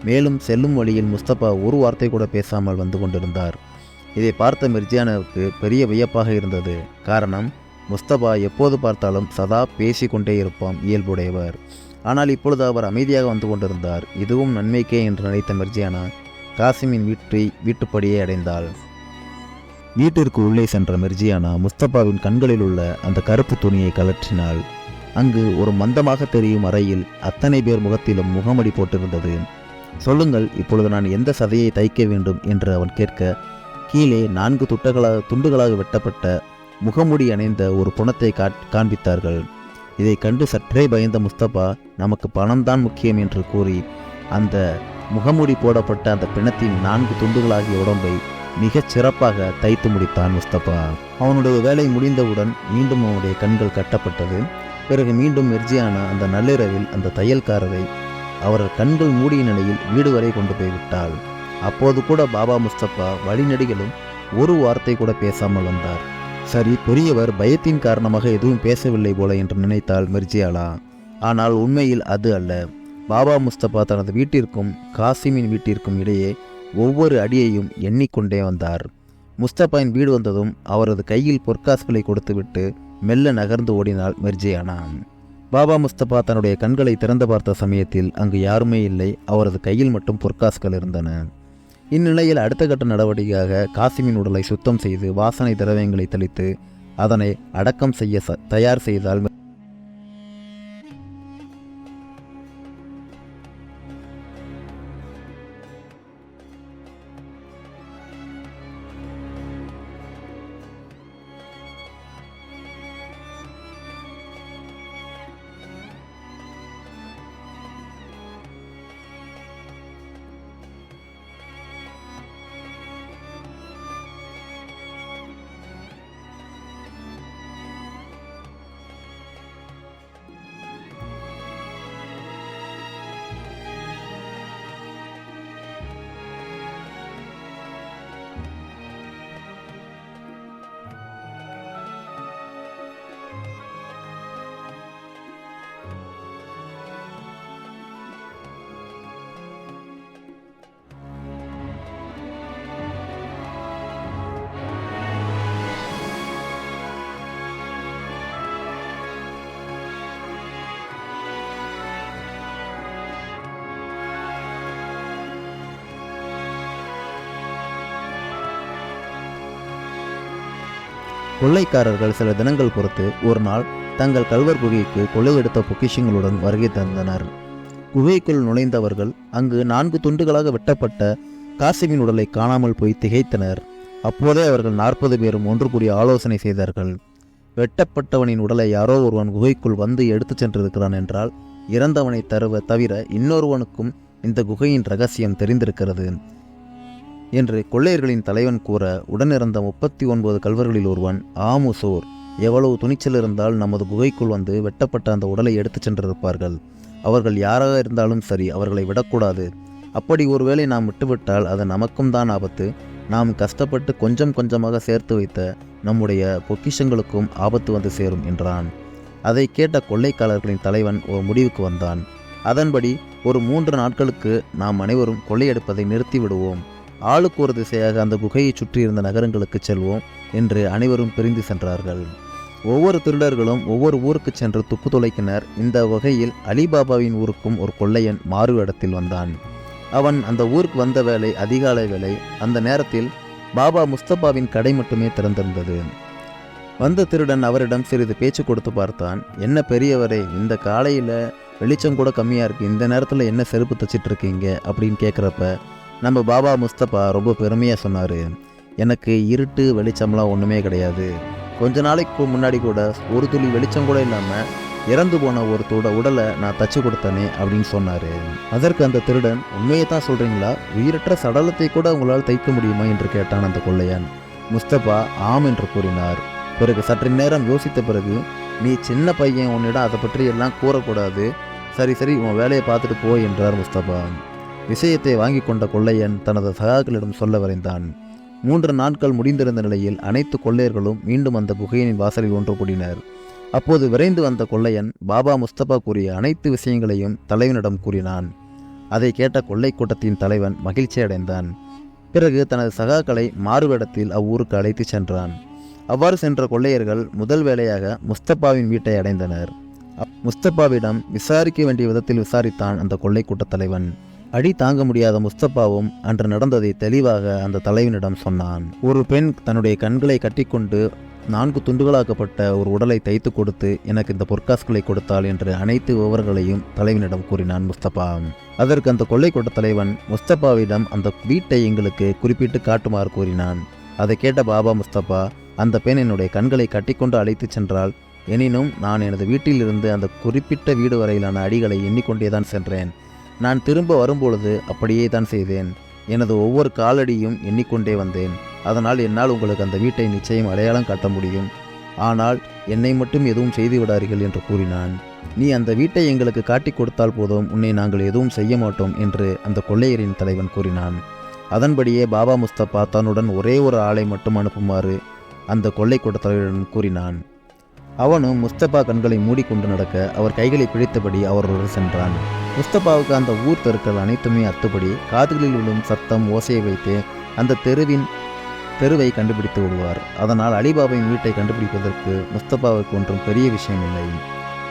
மேலும் செல்லும் வழியில் முஸ்தபா ஒரு வார்த்தை கூட பேசாமல் வந்து கொண்டிருந்தார். இதை பார்த்த மிர்ஜியானாவுக்கு பெரிய வியப்பாக இருந்தது. காரணம், முஸ்தபா எப்போது பார்த்தாலும் சதா பேசி கொண்டே இருப்பாம் இயல்புடையவர். ஆனால் இப்பொழுது அவர் அமைதியாக வந்து கொண்டிருந்தார். இதுவும் நன்மைக்கே என்று நினைத்த மிர்ஜியானா காசிமின் வீட்டுப்படியே அடைந்தாள். வீட்டிற்கு உள்ளே சென்ற மிர்ஜியானா முஸ்தபாவின் கண்களில் உள்ள அந்த கருப்பு துணியை கலற்றினாள். அங்கு ஒரு மந்தமாக தெரியும் அறையில் அத்தனை பேர் முகத்திலும் முகமடி போட்டிருந்தது. சொல்லுங்கள், இப்பொழுது நான் எந்த சதையை தைக்க வேண்டும் என்று அவன் கேட்க, கீழே 4 துண்டுகளாக வெட்டப்பட்ட முகமுடி அணைந்த ஒரு புணத்தை காண்பித்தார்கள். இதை கண்டு சற்றே பயந்த முஸ்தபா, நமக்கு பணம்தான் முக்கியம் என்று கூறி அந்த முகமுடி போடப்பட்ட அந்த பிணத்தின் 4 துண்டுகளாகிய உடம்பை மிகச் சிறப்பாக தைத்து முடித்தான் முஸ்தபா. அவனுடைய வேலை முடிந்தவுடன் மீண்டும் அவனுடைய கண்கள் கட்டப்பட்டது. பிறகு மீண்டும் மிர்ஜியானா அந்த நள்ளிரவில் அந்த தையல்காரரை அவரது கண்கள் மூடிய நிலையில் வீடு வரை கொண்டு போய்விட்டாள். அப்போது கூட பாபா முஸ்தபா வழிநெடுகிலும் ஒரு வார்த்தை கூட பேசாமல் வந்தார். சரி, பெரியவர் பயத்தின் காரணமாக எதுவும் பேசவில்லை போல என்று நினைத்தாள் மிர்ஜியானா. ஆனால் உண்மையில் அது அல்ல. பாபா முஸ்தபா தனது வீட்டிற்கும் காசிமின் வீட்டிற்கும் இடையே ஒவ்வொரு அடியையும் எண்ணிக்கொண்டே வந்தார். முஸ்தபாவின் வீடு வந்ததும் அவரது கையில் பொற்காசுகளை கொடுத்துவிட்டு மெல்ல நகர்ந்து ஓடினாள் மிர்ஜியானா. பாபா முஸ்தபா தன்னுடைய கண்களை திறந்து பார்த்த சமயத்தில் அங்கு யாருமே இல்லை. அவரது கையில் மட்டும் பொற்காசுகள் இருந்தன. இந்நிலையில் அடுத்த கட்ட நடவடிக்கையாக காசிமின் உடலை சுத்தம் செய்து வாசனை திரவியங்களை தெளித்து அதனை அடக்கம் செய்ய தயார் செய்தால் கொள்ளைக்காரர்கள் சில தினங்கள் பொறுத்து ஒரு நாள் தங்கள் கல்வர் குகைக்கு கொள்ளையெடுத்த பொக்கிஷங்களுடன் வருகை தந்தனர். குகைக்குள் நுழைந்தவர்கள் அங்கு 4 துண்டுகளாக வெட்டப்பட்ட காசிமின் உடலை காணாமல் போய் திகைத்தனர். அப்போதே அவர்கள் 40 பேரும் ஒன்று கூடி ஆலோசனை செய்தார்கள். வெட்டப்பட்டவனின் உடலை யாரோ ஒருவன் குகைக்குள் வந்து எடுத்துச் சென்றிருக்கிறான் என்றால் இறந்தவனை தவிர இன்னொருவனுக்கும் இந்த குகையின் ரகசியம் தெரிந்திருக்கிறது என்று கொள்ளையர்களின் தலைவன் கூற, உடனிருந்த 39 கல்வர்களில் ஒருவன், ஆமுசோர், எவ்வளவு துணிச்சல் இருந்தால் நமது குகைக்குள் வந்து வெட்டப்பட்ட அந்த உடலை எடுத்துச் சென்றிருப்பார்கள். அவர்கள் யாராக இருந்தாலும் சரி, அவர்களை விடக்கூடாது. அப்படி ஒருவேளை நாம் விட்டுவிட்டால் அது நமக்கும் தான் ஆபத்து. நாம் கஷ்டப்பட்டு கொஞ்சம் கொஞ்சமாக சேர்த்து வைத்த நம்முடைய பொக்கிஷங்களுக்கும் ஆபத்து வந்து சேரும் என்றான். அதை கேட்ட கொள்ளைக்காரர்களின் தலைவன் ஒரு முடிவுக்கு வந்தான். அதன்படி ஒரு 3 நாட்களுக்கு நாம் அனைவரும் கொள்ளையெடுப்பதை நிறுத்திவிடுவோம். ஆளுக்கு ஒரு திசையாக அந்த குகையை சுற்றியிருந்த நகரங்களுக்கு செல்வோம் என்று அனைவரும் பிரிந்து சென்றார்கள். ஒவ்வொரு திருடர்களும் ஒவ்வொரு ஊருக்கு சென்று துப்பு துளைக்கினர். இந்த வகையில் அலிபாபாவின் ஊருக்கும் ஒரு கொள்ளையன் மாறு இடத்தில் வந்தான். அவன் அந்த ஊருக்கு வந்த வேளை அதிகாலை வேளை. அந்த நேரத்தில் பாபா முஸ்தபாவின் கடை மட்டுமே திறந்திருந்தது. வந்த திருடன் அவரிடம் சிறிது பேச்சு கொடுத்து பார்த்தான். என்ன பெரியவரே, இந்த காலையில் வெளிச்சம் கூட கம்மியாக இருக்குது, இந்த நேரத்தில் என்ன செருப்பு தைச்சிட்டு இருக்கீங்க அப்படின்னு கேட்குறப்ப நம்ம பாபா முஸ்தபா ரொம்ப பெருமையாக சொன்னார், எனக்கு இருட்டு வெளிச்சம்லாம் ஒன்றுமே கிடையாது. கொஞ்ச நாளைக்கு முன்னாடி கூட ஒரு துளி வெளிச்சம் கூட இல்லாமல் இறந்து போன ஒரு உடலை நான் தச்சு கொடுத்தனே அப்படின்னு சொன்னார். அதற்கு அந்த திருடன், உண்மையை தான் சொல்கிறீங்களா? உயிரற்ற சடலத்தை கூட உங்களால் தைக்க முடியுமா என்று கேட்டான் அந்த கொள்ளையன். முஸ்தபா ஆம் என்று கூறினார். பிறகு சற்று நேரம் யோசித்த பிறகு, நீ சின்ன பையன், உன்னிடம் அதை பற்றி எல்லாம் கூறக்கூடாது, சரி உன் வேலையை பார்த்துட்டு போ என்றார் முஸ்தபா. விஷயத்தை வாங்கி கொண்ட கொள்ளையன் தனது சகாக்களிடம் சொல்ல வரைந்தான். 3 நாட்கள் முடிந்திருந்த நிலையில் அனைத்து கொள்ளையர்களும் மீண்டும் அந்த குகையின் வாசலில் ஒன்று கூடினர். அப்போது விரைந்து வந்த கொள்ளையன் பாபா முஸ்தபா கூறிய அனைத்து விஷயங்களையும் தலைவனிடம் கூறினான். அதை கேட்ட கொள்ளை கூட்டத்தின் தலைவன் மகிழ்ச்சி அடைந்தான். பிறகு தனது சகாக்களை மாறுவேடத்தில் அவ்வூருக்கு அழைத்து சென்றான். அவ்வாறு சென்ற கொள்ளையர்கள் முதல் வேளையாக முஸ்தபாவின் வீட்டை அடைந்தனர். முஸ்தபாவிடம் விசாரிக்க வேண்டிய விதத்தில் விசாரித்தான் அந்த கொள்ளை கூட்ட தலைவன். அடி தாங்க முடியாத முஸ்தபாவும் அன்று நடந்ததை தெளிவாக அந்த தலைவனிடம் சொன்னான். ஒரு பெண் தன்னுடைய கண்களை கட்டிக்கொண்டு 4 துண்டுகளாக்கப்பட்ட ஒரு உடலை தைத்து கொடுத்து எனக்கு இந்த பொற்காசுகளை கொடுத்தாள் என்று அனைத்து விவரங்களையும் தலைவனிடம் கூறினான் முஸ்தபா. அதற்கு அந்த கொள்ளை கூட்ட தலைவன் முஸ்தபாவிடம் அந்த வீட்டை எங்களுக்கு குறிப்பிட்டு காட்டுமாறு கூறினான். அதை கேட்ட பாபா முஸ்தபா, அந்த பெண் என்னுடைய கண்களை கட்டிக்கொண்டு அழைத்து சென்றால், எனினும் நான் எனது வீட்டிலிருந்து அந்த குறிப்பிட்ட வீடு வரையிலான அடிகளை எண்ணிக்கொண்டேதான் சென்றேன். நான் திரும்ப வரும்பொழுது அப்படியே தான் செய்தேன். எனது ஒவ்வொரு காலடியும் எண்ணிக்கொண்டே வந்தேன். அதனால் என்னால் உங்களுக்கு அந்த வீட்டை நிச்சயம் அடையாளம் காட்ட முடியும். ஆனால் என்னை மட்டும் எதுவும் செய்து விடாதீர்கள் என்று கூறினான். நீ அந்த வீட்டை எங்களுக்கு காட்டி கொடுத்தால் போதும், உன்னை நாங்கள் எதுவும் செய்ய மாட்டோம் என்று அந்த கொள்ளையரின் தலைவன் கூறினான். அதன்படியே பாபா முஸ்தபா தன்னுடன் ஒரே ஒரு ஆளை மட்டும் அனுப்புமாறு அந்த கொள்ளை கூட்ட தலைவரிடம் கூறினான். அவனும் முஸ்தபா கண்களை மூடிக்கொண்டு நடக்க அவர் கைகளை பிடித்தபடி அவரோடு சென்றான். முஸ்தபாவுக்கு அந்த ஊர் தெருக்கள் அனைத்துமே அத்துப்படி காதுகளில் விழும் சத்தம் ஓசையை வைத்து அந்த தெருவை கண்டுபிடித்து விடுவார். அதனால் அலிபாபாவின் வீட்டை கண்டுபிடிப்பதற்கு முஸ்தபாவுக்கு ஒன்றும் பெரிய விஷயம் இல்லை.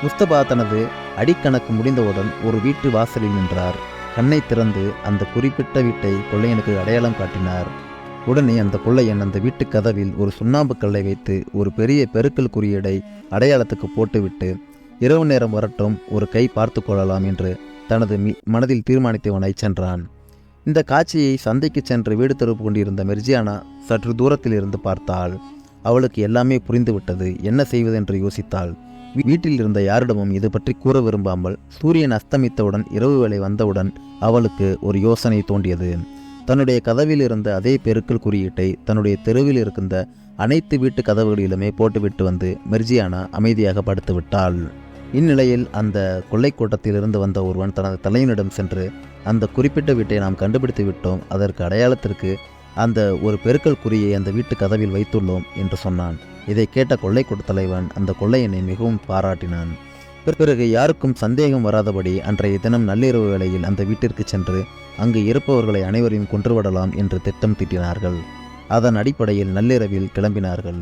முஸ்தபா தனது அடிக்கணக்கு முடிந்தவுடன் ஒரு வீட்டு வாசலில் நின்றார். கண்ணை திறந்து அந்த குறிப்பிட்ட வீட்டை கொள்ளையனுக்கு அடையாளம் காட்டினார். உடனே அந்த கொள்ளையன் அந்த வீட்டு கதவில் ஒரு சுண்ணாம்பு கல்லை வைத்து ஒரு பெரிய பெருக்கல் குறியீடை அடையாளத்துக்கு போட்டுவிட்டு, இரவு நேரம் வரட்டும், ஒரு கை பார்த்து கொள்ளலாம் என்று தனது மனதில் தீர்மானித்தவனை சென்றான். இந்த காட்சியை சந்தைக்கு சென்று வீடு திருப்பு கொண்டிருந்த மெர்ஜியானா சற்று தூரத்தில் இருந்து பார்த்தாள். அவளுக்கு எல்லாமே புரிந்துவிட்டது. என்ன செய்வதென்று யோசித்தாள். வீட்டில் இருந்த யாரிடமும் இது பற்றி கூற விரும்பாமல் சூரியன் அஸ்தமித்தவுடன் இரவு வேளை வந்தவுடன் அவளுக்கு ஒரு யோசனை தோன்றியது. தன்னுடைய கதவில் இருந்த அதே பெருக்கல் குறியீட்டை தன்னுடைய தெருவில் இருக்கின்ற அனைத்து வீட்டு கதவுகளிலுமே போட்டுவிட்டு வந்து மெர்ஜியானா அமைதியாக படுத்து விட்டாள். இந்நிலையில் அந்த கொள்ளை கூட்டத்திலிருந்து வந்த ஒருவன் தனது தலைவனிடம் சென்று, அந்த குறிப்பிட்ட வீட்டை நாம் கண்டுபிடித்து விட்டோம், அதற்கு அடையாளத்திற்கு அந்த ஒரு பெருக்கல் குறியை அந்த வீட்டு கதவில் வைத்துள்ளோம் என்று சொன்னான். இதை கேட்ட கொள்ளை கூட்ட தலைவன் அந்த கொள்ளையனை மிகவும் பாராட்டினான். பிறகு யாருக்கும் சந்தேகம் வராதபடி அன்றைய தினம் நள்ளிரவு வேளையில் அந்த வீட்டிற்கு சென்று அங்கு இருப்பவர்களை அனைவரையும் கொன்றுவிடலாம் என்று திட்டம் தீட்டினார்கள். அதன் அடிப்படையில் நள்ளிரவில் கிளம்பினார்கள்.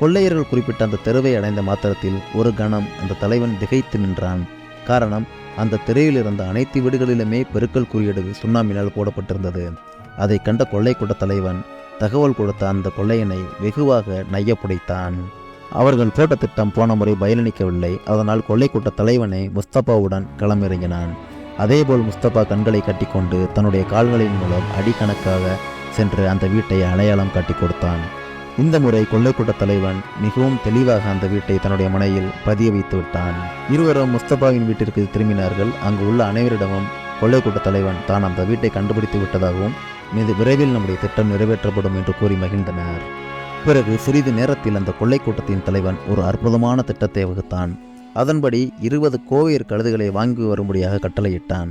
கொள்ளையர்கள் குறிப்பிட்ட அந்த தெருவை அடைந்த மாத்திரத்தில் ஒரு கணம் அந்த தலைவன் திகைத்து நின்றான். காரணம், அந்த தெருவில் இருந்த அனைத்து வீடுகளிலுமே பெருக்கல் குறியீடு சுண்ணாம்பினால் போடப்பட்டிருந்தது. அதை கண்ட கொள்ளை கூட்ட தலைவன் தகவல் கொடுத்த அந்த கொள்ளையனை வெகுவாக நையப்புடைத்தான். அவர்கள் போட்ட திட்டம் போன முறை பயனளிக்கவில்லை. அதனால் கொள்ளை கூட்ட தலைவனை முஸ்தபாவுடன் களமிறங்கினான். அதேபோல் முஸ்தபா கண்களை கட்டிக்கொண்டு தன்னுடைய கால்களின் மூலம் அடிக்கணக்காக சென்று அந்த வீட்டை அடையாளம் காட்டி கொடுத்தான். இந்த முறை கொள்ளை கூட்ட தலைவன் மிகவும் தெளிவாக அந்த வீட்டை தன்னுடைய மனையில் பதிய வைத்து விட்டான். இருவரும் முஸ்தபாவின் வீட்டிற்கு திரும்பினார்கள். அங்கு உள்ள அனைவரிடமும் கொள்ளை கூட்ட தலைவன் தான் அந்த வீட்டை கண்டுபிடித்து விட்டதாகவும் மீது விரைவில் நம்முடைய திட்டம் நிறைவேற்றப்படும் என்று கூறி மகிழ்ந்தனர். பிறகு சிறிது நேரத்தில் அந்த கொள்ளை கூட்டத்தின் தலைவன் ஒரு அற்புதமான திட்டத்தை வகுத்தான். அதன்படி 20 கோவேர் கழுதுகளை வாங்கி வரும்படியாக கட்டளையிட்டான்.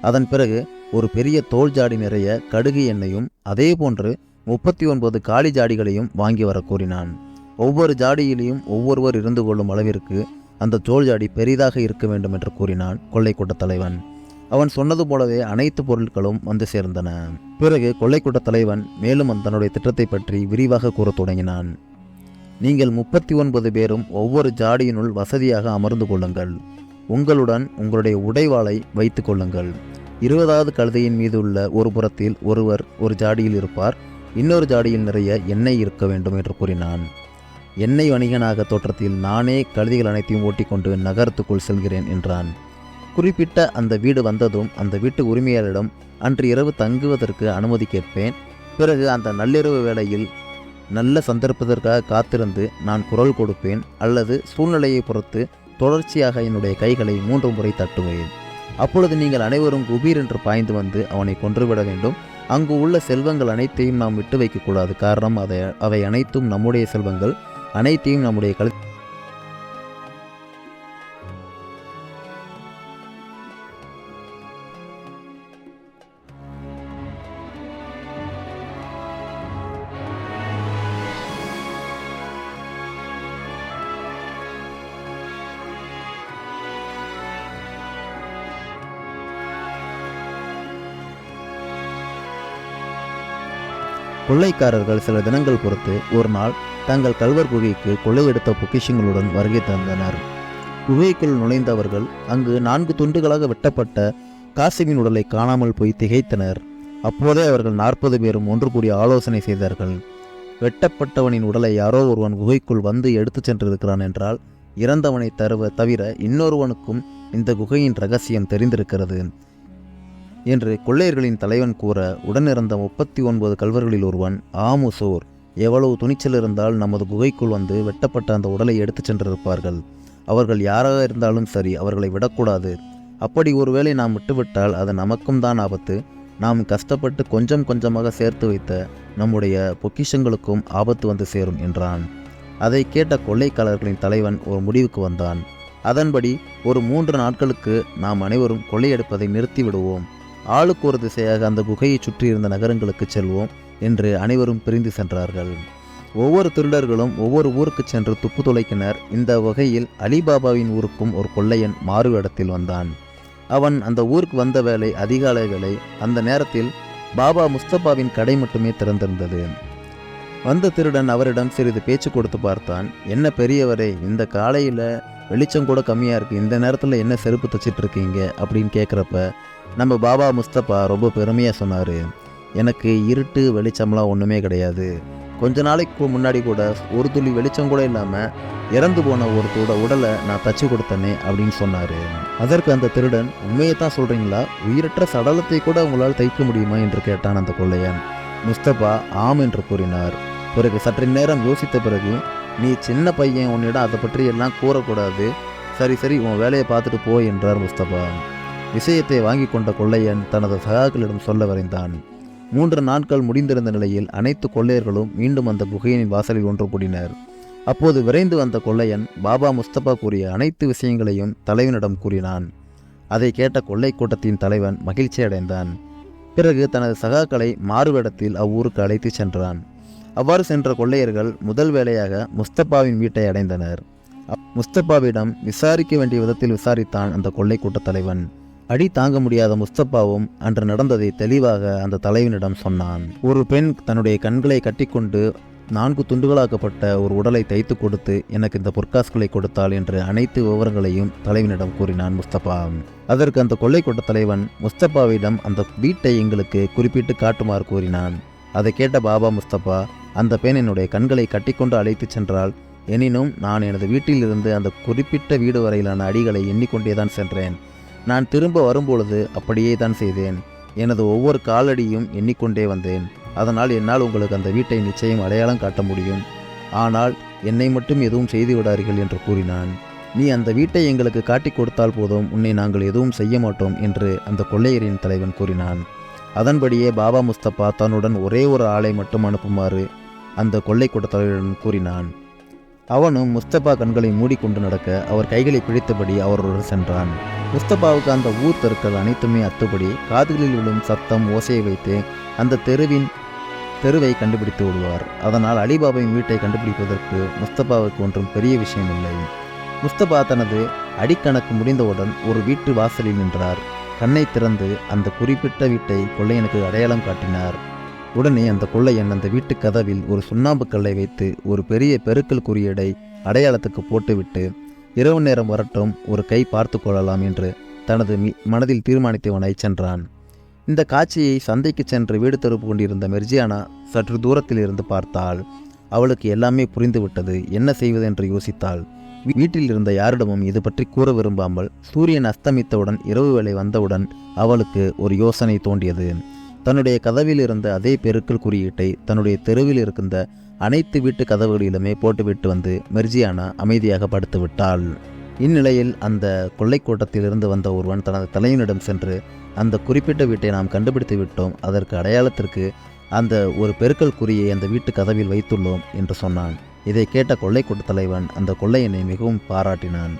அதன் பிறகு ஒரு பெரிய தோல் ஜாடி நிறைய கடுகு எண்ணெயும் அதே போன்று 39 காளி ஜாடிகளையும் வாங்கி வர கூறினான். ஒவ்வொரு ஜாடியிலையும் ஒவ்வொருவர் இருந்து கொள்ளும் அளவிற்கு அந்த தோல் ஜாடி பெரிதாக இருக்க வேண்டும் என்று கூறினான் கொள்ளை கூட்ட தலைவன். அவன் சொன்னது போலவே அனைத்து பொருட்களும் வந்து சேர்ந்தன. பிறகு கொள்ளை கூட்ட தலைவன் மேலும் தன்னுடைய திட்டத்தை பற்றி விரிவாக கூறத் தொடங்கினான். நீங்கள் 39 பேரும் ஒவ்வொரு ஜாடியினுள் வசதியாக அமர்ந்து கொள்ளுங்கள். உங்களுடன் உங்களுடைய உடைவாளை வைத்து கொள்ளுங்கள். 20வது கழுதையின் மீது உள்ள ஒரு புறத்தில் ஒருவர் ஒரு ஜாடியில் இருப்பார். இன்னொரு ஜாடியில் நிறைய எண்ணெய் இருக்க வேண்டும் என்று கூறினான். எண்ணெய் வணிகனாக தோற்றத்தில் நானே கழுதைகள் அனைத்தையும் ஓட்டிக்கொண்டு நகரத்துக்குள் செல்கிறேன் என்றான். குறிப்பிட்ட அந்த வீடு வந்ததும் அந்த வீட்டு உரிமையாளரிடம் அன்று இரவு தங்குவதற்கு அனுமதி கேட்பேன். பிறகு அந்த நள்ளிரவு வேளையில் நல்ல சந்தர்ப்பத்திற்காக காத்திருந்து நான் குரல் கொடுப்பேன், அல்லது சூழ்நிலையை பொறுத்து தொடர்ச்சியாக என்னுடைய கைகளை 3 முறை தட்டுவேன். அப்பொழுது நீங்கள் அனைவரும் குபீர் என்று பாய்ந்து வந்து அவனை கொன்றுவிட வேண்டும். அங்கு உள்ள செல்வங்கள் அனைத்தையும் நாம் விட்டு வைக்கக்கூடாது. காரணம் அவை அனைத்தும் நம்முடைய செல்வங்கள். அனைத்தையும் நம்முடைய கொள்ளைக்காரர்கள் சில தினங்கள் பொறுத்து ஒரு நாள் தங்கள் கல்வர் குகைக்கு கொள்ளையெடுத்த பொக்கிஷங்களுடன் வருகை தந்தனர். குகைக்குள் நுழைந்தவர்கள் அங்கு 4 துண்டுகளாக வெட்டப்பட்ட காசிமின் உடலை காணாமல் போய் திகைத்தனர். அப்போதே அவர்கள் 40 பேரும் ஒன்று கூடி ஆலோசனை செய்தார்கள். வெட்டப்பட்டவனின் உடலை யாரோ ஒருவன் குகைக்குள் வந்து எடுத்து சென்றிருக்கிறான் என்றால் இறந்தவனை தவிர இன்னொருவனுக்கும் இந்த குகையின் ரகசியம் தெரிந்திருக்கிறது என்று கொள்ளையர்களின் தலைவன் கூற, உடனிருந்த 39 கல்வர்களில் ஒருவன், ஆமுசோர், எவ்வளவு துணிச்சல் இருந்தால் நமது குகைக்குள் வந்து வெட்டப்பட்ட அந்த உடலை எடுத்து சென்றிருப்பார்கள். அவர்கள் யாராக இருந்தாலும் சரி, அவர்களை விடக்கூடாது. அப்படி ஒருவேளை நாம் விட்டுவிட்டால் அது நமக்கும் தான் ஆபத்து. நாம் கஷ்டப்பட்டு கொஞ்சம் கொஞ்சமாக சேர்த்து வைத்த நம்முடைய பொக்கிஷங்களுக்கும் ஆபத்து வந்து சேரும் என்றான். அதை கேட்ட கொள்ளைக்காரர்களின் தலைவன் ஒரு முடிவுக்கு வந்தான். அதன்படி ஒரு 3 நாட்களுக்கு நாம் அனைவரும் கொள்ளையெடுப்பதை நிறுத்திவிடுவோம். ஆளுக்கு ஒரு திசையாக அந்த குகையை சுற்றியிருந்த நகரங்களுக்கு செல்வோம் என்று அனைவரும் பிரிந்து சென்றார்கள். ஒவ்வொரு திருடர்களும் ஒவ்வொரு ஊருக்கு சென்று துப்பு துளைக்கினர். இந்த வகையில் அலிபாபாவின் ஊருக்கும் ஒரு கொள்ளையன் மாறு இடத்தில் வந்தான். அவன் அந்த ஊருக்கு வந்த வேளை அதிகாலை வேளை. அந்த நேரத்தில் பாபா முஸ்தபாவின் கடை மட்டுமே திறந்திருந்தது. வந்த திருடன் அவரிடம் சிறிது பேச்சு கொடுத்து பார்த்தான். என்ன பெரியவரே, இந்த காலையில் வெளிச்சம் கூட கம்மியாக இருக்குது, இந்த நேரத்தில் என்ன செருப்பு தச்சிட்டு இருக்கீங்க அப்படின்னு கேட்குறப்ப நம்ம பாபா முஸ்தபா ரொம்ப பெருமையாக சொன்னார், எனக்கு இருட்டு வெளிச்சம்லாம் ஒன்றுமே கிடையாது. கொஞ்ச நாளைக்கு முன்னாடி கூட ஒரு துளி வெளிச்சம் கூட இல்லாமல் இறந்து போன ஒருத்தோட உடலை நான் தச்சு கொடுத்தனே அப்படின்னு சொன்னார். அதற்கு அந்த திருடன், உண்மையை தான் சொல்கிறீங்களா? உயிரற்ற சடலத்தை கூட உங்களால் தைக்க முடியுமா என்று கேட்டான் அந்த கொள்ளையன். முஸ்தபா ஆம் என்று கூறினார். பிறகு சற்று நேரம் யோசித்த பிறகு, நீ சின்ன பையன், உன்னிடம் அதை பற்றி எல்லாம் கூறக்கூடாது. சரி உன் வேலையை பார்த்துட்டு போ என்றார் முஸ்தபா. விஷயத்தை வாங்கி கொண்ட கொள்ளையன் தனது சகாக்களிடம் சொல்ல வரைந்தான். 3 நாட்கள் முடிந்திருந்த நிலையில் அனைத்து கொள்ளையர்களும் மீண்டும் அந்த குகையின் வாசலில் ஒன்று கூடினர். அப்போது விரைந்து வந்த கொள்ளையன் பாபா முஸ்தபா கூறிய அனைத்து விஷயங்களையும் தலைவனிடம் கூறினான். அதை கேட்ட கொள்ளை கூட்டத்தின் தலைவன் மகிழ்ச்சி அடைந்தான். பிறகு தனது சகாக்களை மாறுவேடத்தில் அவ்வூருக்கு அழைத்து சென்றான். அவ்வாறு சென்ற கொள்ளையர்கள் முதல் வேளையாக முஸ்தபாவின் வீட்டை அடைந்தனர். முஸ்தபாவிடம் விசாரிக்க வேண்டிய விதத்தில் விசாரித்தான் அந்த கொள்ளை கூட்ட தலைவன். அடி தாங்க முடியாத முஸ்தபாவும் அன்று நடந்ததை தெளிவாக அந்த தலைவனிடம் சொன்னான். ஒரு பெண் தன்னுடைய கண்களை கட்டிக்கொண்டு 4 துண்டுகளாக்கப்பட்ட ஒரு உடலை தைத்து கொடுத்து எனக்கு இந்த பொற்காசுகளை கொடுத்தாள் என்று அனைத்து விவரங்களையும் தலைவனிடம் கூறினான் முஸ்தபா. அதற்கு அந்த கொள்ளை கூட்ட தலைவன் முஸ்தபாவிடம் அந்த வீட்டை எங்களுக்கு குறிப்பிட்டு காட்டுமாறு கூறினான். அதை கேட்ட பாபா முஸ்தபா, அந்த பெண் என்னுடைய கண்களை கட்டிக்கொண்டு அழைத்து சென்றாள். எனினும் நான் எனது வீட்டிலிருந்து அந்த குறிப்பிட்ட வீடு வரையிலான அடிகளை எண்ணிக்கொண்டேதான் சென்றேன். நான் திரும்ப வரும்பொழுது அப்படியே தான் செய்தேன். எனது ஒவ்வொரு காலடியும் எண்ணிக்கொண்டே வந்தேன். அதனால் என்னால் உங்களுக்கு அந்த வீட்டை நிச்சயம் அடையாளம் காட்ட முடியும். ஆனால் என்னை மட்டும் எதுவும் செய்து விடார்கள் என்று கூறினான். நீ அந்த வீட்டை எங்களுக்கு காட்டிக் கொடுத்தால் போதும், உன்னை நாங்கள் எதுவும் செய்ய மாட்டோம் என்று அந்த கொள்ளையரின் தலைவன் கூறினான். அதன்படியே பாபா முஸ்தபா தன்னுடன் ஒரே ஒரு ஆளை மட்டும் அனுப்புமாறு அந்த கொள்ளை கூட்ட தலைவரிடம் கூறினான். அவனும் முஸ்தபா கண்களை மூடிக்கொண்டு நடக்க அவர் கைகளை பிடித்தபடி அவருடன் சென்றான். முஸ்தபாவுக்கு அந்த ஊர் தெருக்கள் அனைத்துமே அத்துபடி காதுகளில் விழும் சத்தம் ஓசையை வைத்து அந்த தெருவை கண்டுபிடித்து விடுவார். அதனால் அலிபாபாவின் வீட்டை கண்டுபிடிப்பதற்கு முஸ்தபாவுக்கு ஒன்றும் பெரிய விஷயம் இல்லை. முஸ்தபா தனது அடிக்கணக்கு முடிந்தவுடன் ஒரு வீட்டு வாசலில் நின்றார். கண்ணை திறந்து அந்த குறிப்பிட்ட வீட்டை கொள்ளையனுக்கு அடையாளம் காட்டினார். உடனே அந்த கொள்ளையன் அந்த வீட்டு கதவில் ஒரு சுண்ணாம்பு கல்லை வைத்து ஒரு பெரிய பெருக்கல் குறியீடை அடையாளத்துக்கு போட்டுவிட்டு, இரவு நேரம் வரட்டும், ஒரு கை பார்த்து கொள்ளலாம் என்று தனது மனதில் தீர்மானித்தவனை சென்றான். இந்த காட்சியை சந்தைக்கு சென்று வீடு திருப்பு கொண்டிருந்த மெர்ஜியானா சற்று தூரத்தில் இருந்து பார்த்தாள். அவளுக்கு எல்லாமே புரிந்துவிட்டது. என்ன செய்வது என்று யோசித்தாள். வீட்டில் இருந்த யாரிடமும் இது பற்றி கூற விரும்பாமல் சூரியன் அஸ்தமித்தவுடன் இரவு வேளை வந்தவுடன் அவளுக்கு ஒரு யோசனை தோன்றியது. தன்னுடைய கதவில் இருந்த அதே பெருக்கல் குறியீட்டை தன்னுடைய தெருவில் இருக்கின்ற அனைத்து வீட்டு கதவுகளிலுமே போட்டுவிட்டு வந்து மெர்ஜியானா அமைதியாக படுத்து விட்டாள். இந்நிலையில் அந்த கொள்ளை கூட்டத்திலிருந்து வந்த ஒருவன் தனது தலைவனிடம் சென்று, அந்த குறிப்பிட்ட வீட்டை நாம் கண்டுபிடித்து விட்டோம், அதற்கு அடையாளத்திற்கு அந்த ஒரு பெருக்கல் குறியை அந்த வீட்டு கதவில் வைத்துள்ளோம் என்று சொன்னான். இதை கேட்ட கொள்ளை கூட்ட தலைவன் அந்த கொள்ளையனை மிகவும் பாராட்டினான்.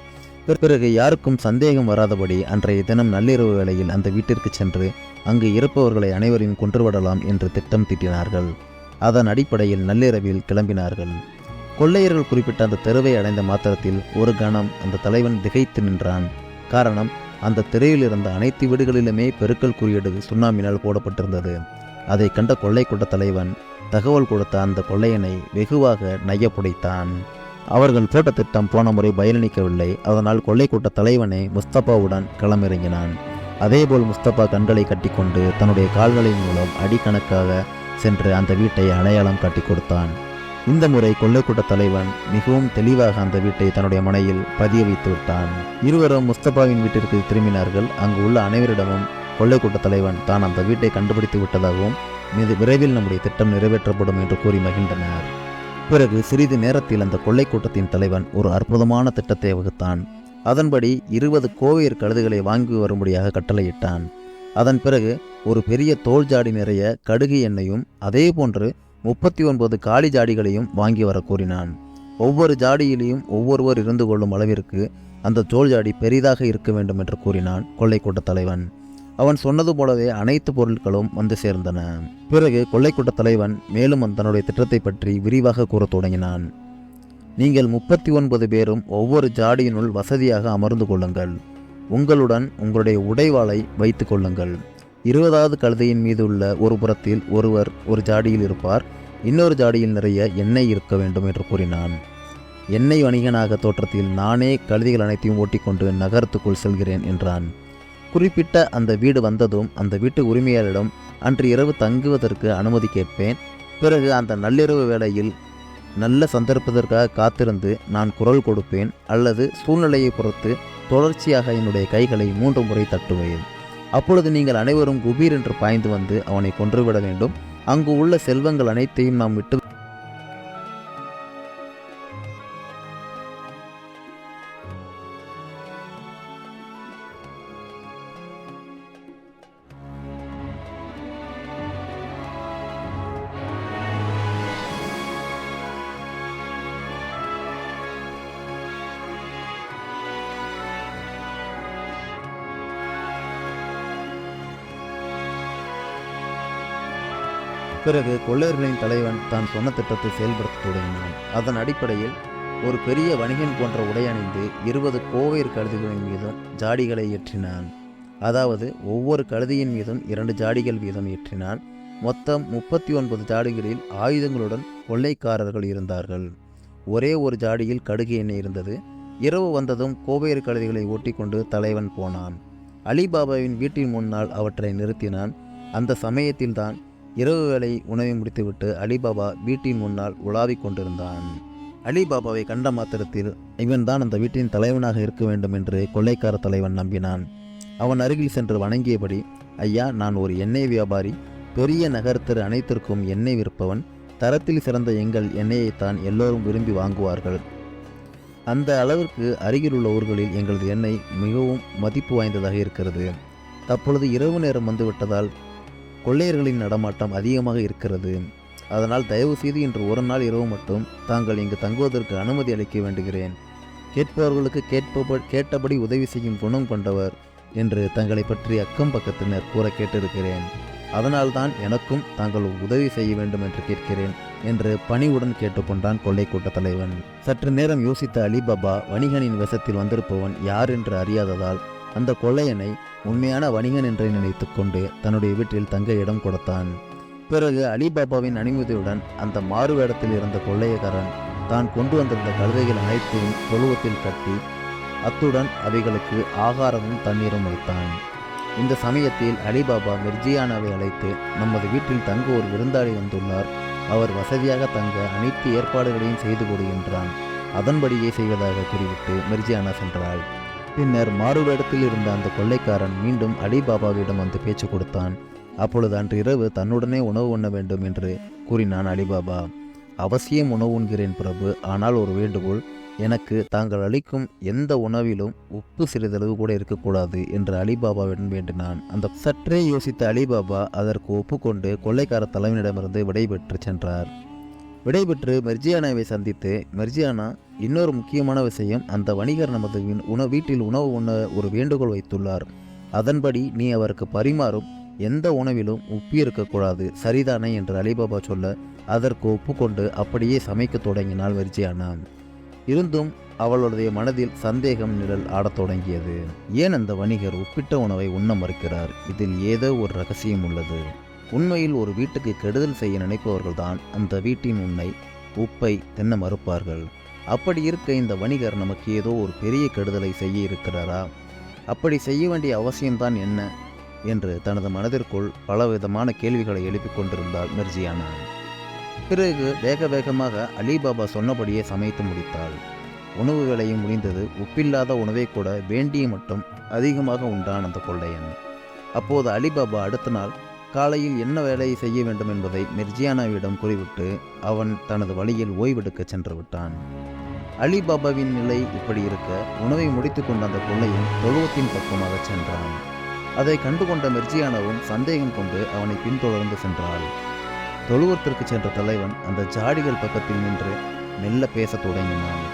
பிறகு யாருக்கும் சந்தேகம் வராதபடி அன்றைய தினம் நள்ளிரவு வேளையில் அந்த வீட்டிற்கு சென்று அங்கு இருப்பவர்களை அனைவரையும் கொன்றுவிடலாம் என்று திட்டம் தீட்டினார்கள். அதன் அடிப்படையில் நள்ளிரவில் கிளம்பினார்கள். கொள்ளையர்கள் குறிப்பிட்ட அந்த தெருவை அடைந்த மாத்திரத்தில் ஒரு கணம் அந்த தலைவன் திகைத்து நின்றான். காரணம், அந்த தெருவில் இருந்த அனைத்து வீடுகளிலுமே பெருக்கல் குறியீடு சுண்ணாம்பினால் போடப்பட்டிருந்தது. அதை கண்ட கொள்ளை கூட்ட தலைவன் தகவல் கொடுத்த அந்த கொள்ளையனை வெகுவாக நையப்புடைத்தான். அவர்கள் போட்ட திட்டம் போன முறை பயனளிக்கவில்லை. அதனால் கொள்ளை கூட்ட தலைவனை முஸ்தபாவுடன் களமிறங்கினான். அதேபோல் முஸ்தபா கண்களை கட்டிக்கொண்டு தன்னுடைய கால்களின் மூலம் அடிக்கணக்காக சென்று அந்த வீட்டை அடையாளம் காட்டி கொடுத்தான். இந்த முறை கொள்ளை கூட்ட தலைவன் மிகவும் தெளிவாக அந்த வீட்டை தன்னுடைய மனையில் பதிய வைத்து விட்டான். இருவரும் முஸ்தபாவின் வீட்டிற்கு திரும்பினார்கள். அங்கு உள்ள அனைவரிடமும் கொள்ளை கூட்ட தலைவன் தான் அந்த வீட்டை கண்டுபிடித்து விட்டதாகவும் மிக விரைவில் நம்முடைய திட்டம் நிறைவேற்றப்படும் என்று கூறி மகிழ்ந்தனர். பிறகு சிறிது நேரத்தில் அந்த கொள்ளை கூட்டத்தின் தலைவன் ஒரு அற்புதமான திட்டத்தை வகுத்தான். அதன்படி 20 கோவேர் கழுதுகளை வாங்கி வரும்படியாக கட்டளையிட்டான். அதன் பிறகு ஒரு பெரிய தோல் ஜாடி நிறைய கடுகு எண்ணெயும் அதே போன்று 39 காளி ஜாடிகளையும் வாங்கி வர கூறினான். ஒவ்வொரு ஜாடியிலையும் ஒவ்வொருவர் இருந்து கொள்ளும் அளவிற்கு அந்த தோல் ஜாடி பெரிதாக இருக்க வேண்டும் என்று கூறினான் கொள்ளை கூட்ட தலைவன். அவன் சொன்னது போலவே அனைத்து பொருட்களும் வந்து சேர்ந்தன. பிறகு கொள்ளை கூட்ட தலைவன் மேலும் தன்னுடைய திட்டத்தை பற்றி விரிவாக கூறத் தொடங்கினான். நீங்கள் 39 பேரும் ஒவ்வொரு ஜாடியினுள் வசதியாக அமர்ந்து கொள்ளுங்கள். உங்களுடன் உங்களுடைய உடைவாளை வைத்து கொள்ளுங்கள். 20வது கழுதையின் மீது உள்ள ஒரு புறத்தில் ஒருவர் ஒரு ஜாடியில் இருப்பார். இன்னொரு ஜாடியில் நிறைய எண்ணெய் இருக்க வேண்டும் என்று கூறினான். எண்ணெய் வணிகனாக தோற்றத்தில் நானே கழுதைகள் அனைத்தையும் ஓட்டிக்கொண்டு நகரத்துக்குள் செல்கிறேன் என்றான். குறிப்பிட்ட அந்த வீடு வந்ததும் அந்த வீட்டு உரிமையாளரிடம் அன்று இரவு தங்குவதற்கு அனுமதி கேட்பேன். பிறகு அந்த நள்ளிரவு வேளையில் நல்ல சந்தர்ப்பதற்காக காத்திருந்து நான் குரல் கொடுப்பேன், அல்லது சூழ்நிலையை பொறுத்து தொடர்ச்சியாக என்னுடைய கைகளை 3 முறை தட்டுவேன். அப்பொழுது நீங்கள் அனைவரும் குபீர் என்று பாய்ந்து வந்து அவனை கொன்றுவிட வேண்டும். அங்கு உள்ள செல்வங்கள் அனைத்தையும் நாம் விட்டு பிறகு கொள்ளையர்களின் தலைவன் தான் சொன்ன திட்டத்தை செயல்படுத்த தொடங்கினான். அதன் அடிப்படையில் ஒரு பெரிய வணிகன் போன்ற உடை அணிந்து 20 கோவேர் கழுதைகளின் மீதும் ஜாடிகளை ஏற்றினான். அதாவது ஒவ்வொரு கழுதையின் மீதும் 2 ஜாடிகள் வீதம் ஏற்றினான். மொத்தம் 39 ஜாடிகளில் ஆயுதங்களுடன் கொள்ளைக்காரர்கள் இருந்தார்கள். ஒரே ஒரு ஜாடியில் கடுகு எண்ணெய் இருந்தது. இரவு வந்ததும் கோவேர் கழுதைகளை ஓட்டிக்கொண்டு தலைவன் போனான். அலிபாபாவின் வீட்டின் முன்னால் அவற்றை நிறுத்தினான். அந்த சமயத்தில்தான் இரவு வேளை உணவை முடித்துவிட்டு அலிபாபா வீட்டின் முன்னால் உலாவிக் கொண்டிருந்தான். அலிபாபாவை கண்ட மாத்திரத்தில் இவன்தான் அந்த வீட்டின் தலைவனாக இருக்க வேண்டும் என்று கொள்ளைக்கார தலைவன் நம்பினான். அவன் அருகில் சென்று வணங்கியபடி, ஐயா, நான் ஒரு எண்ணெய் வியாபாரி. பெரிய நகரத்திற்கு அனைத்திற்கும் எண்ணெய் விற்பவன். தரத்தில் சிறந்த எங்கள் எண்ணெயைத்தான் எல்லோரும் விரும்பி வாங்குவார்கள். அந்த அளவிற்கு அருகிலுள்ள ஊர்களில் எங்களது எண்ணெய் மிகவும் மதிப்பு வாய்ந்ததாக இருக்கிறது. தற்பொழுது இரவு நேரம் வந்துவிட்டதால் கொள்ளையர்களின் நடமாட்டம் அதிகமாக இருக்கிறது. அதனால் தயவு செய்து இன்று ஒரு நாள் இரவு மட்டும் தாங்கள் இங்கு தங்குவதற்கு அனுமதி அளிக்க வேண்டுகிறேன். கேட்பவர்களுக்கு கேட்டபடி உதவி செய்யும் குணம் கொண்டவர் என்று தங்களை பற்றி அக்கம் பக்கத்தினர் கூற கேட்டிருக்கிறேன். அதனால்தான் எனக்கும் தாங்கள் உதவி செய்ய வேண்டும் என்று கேட்கிறேன் என்று பணிவுடன் கேட்டுக்கொண்டான் கொள்ளை கூட்ட தலைவன். சற்று நேரம் யோசித்த அலிபாபா வணிகனின் வசத்தில் வந்திருப்பவன் யார் என்று அறியாததால் அந்த கொள்ளையனை உண்மையான வணிகன் என்று நினைத்து கொண்டு தன்னுடைய வீட்டில் தங்க இடம் கொடுத்தான். பிறகு அலிபாபாவின் அனுமதியுடன் அந்த மாறுவேடத்தில் இருந்த கொள்ளையக்காரன் தான் கொண்டு வந்திருந்த கழுதைகள் அனைத்தையும் தொழுவத்தில் கட்டி அத்துடன் அவைகளுக்கு ஆகாரமும் தண்ணீரும் வைத்தான். இந்த சமயத்தில் அலிபாபா மிர்ஜியானாவை அழைத்து, நமது வீட்டில் தங்க ஒரு விருந்தாளி வந்துள்ளார். அவர் வசதியாக தங்க அனைத்து ஏற்பாடுகளையும் செய்து கொடுக்கின்றான். அதன்படியே செய்வதாக கூறிவிட்டு மிர்ஜியானா சென்றாள். பின்னர் மாறுவேடத்தில் இருந்த அந்த கொள்ளைக்காரன் மீண்டும் அலிபாபாவிடம் வந்து பேச்சு கொடுத்தான். அப்பொழுது அன்று இரவு தன்னுடனே உணவு உண்ண வேண்டும் என்று கூறினான் அலிபாபா. அவசியம் உணவு உண்கிறேன் பிரபு, ஆனால் ஒரு வேண்டுகோள், எனக்கு தாங்கள் அளிக்கும் எந்த உணவிலும் உப்பு சிறிதளவு கூட இருக்கக்கூடாது என்று அலிபாபாவிடம் வேண்டினான். அந்த சற்றே யோசித்த அலிபாபா அதற்கு ஒப்புக்கொண்டு கொள்ளைக்கார தலைவனிடமிருந்து விடைபெற்று சென்றார். விடைபெற்று மெர்ஜியானாவை சந்தித்து, மெர்ஜியானா, இன்னொரு முக்கியமான விஷயம், அந்த வணிகர் நமது வீட்டில் உணவு உண்ண ஒரு வேண்டுகோள் வைத்துள்ளார். அதன்படி நீ அவருக்கு பரிமாறும் எந்த உணவிலும் உப்பு இருக்கக்கூடாது, சரிதானே என்று அலிபாபா சொல்ல அதற்கு ஒப்புக்கொண்டு அப்படியே சமைக்க தொடங்கினாள் மெர்ஜியானா. இருந்தும் அவளுடைய மனதில் சந்தேகம் நிழல் ஆடத் தொடங்கியது. ஏன் அந்த வணிகர் உப்பிட்ட உணவை உண்ண மறுக்கிறார்? இதில் ஏதோ ஒரு ரகசியம் உள்ளது. உண்மையில் ஒரு வீட்டுக்கு கெடுதல் செய்ய நினைப்பவர்கள்தான் அந்த வீட்டின் உப்பை தின்ன மறுப்பார்கள். அப்படி இருக்க இந்த வணிகர் நமக்கு ஏதோ ஒரு பெரிய கெடுதலை செய்ய இருக்கிறாரா? அப்படி செய்ய வேண்டிய அவசியம்தான் என்ன என்று தனது மனதிற்குள் பலவிதமான கேள்விகளை எழுப்பிக் கொண்டிருந்தாள் மெர்ஜியானா. பிறகு வேக வேகமாக அலிபாபா சொன்னபடியே சமைத்து முடித்தாள். உணவு வேலையும் முடிந்தது. உப்பில்லாத உணவை கூட வேண்டிய மட்டும் அதிகமாக உண்டான் அந்த கொள்ளையன். அப்போது அலிபாபா அடுத்த நாள் காலையில் என்ன வேலையை செய்ய வேண்டும் என்பதை மெர்ஜியானாவிடம் கூறிவிட்டு அவன் தனது வழியில் ஓய்வெடுக்க சென்று விட்டான். அலிபாபாவின் நிலை இப்படி இருக்க உணவை முடித்து கொண்ட அந்த கொள்ளையன் தொழுவத்தின் பக்கமாக சென்றான். அதை கண்டுகொண்ட மெர்ஜியானாவும் சந்தேகம் கொண்டு அவனை பின்தொடர்ந்து சென்றாள். தொழுவத்திற்கு சென்ற தலைவன் அந்த ஜாடிகள் பக்கத்தில் நின்று மெல்ல பேசத் தொடங்கினான்.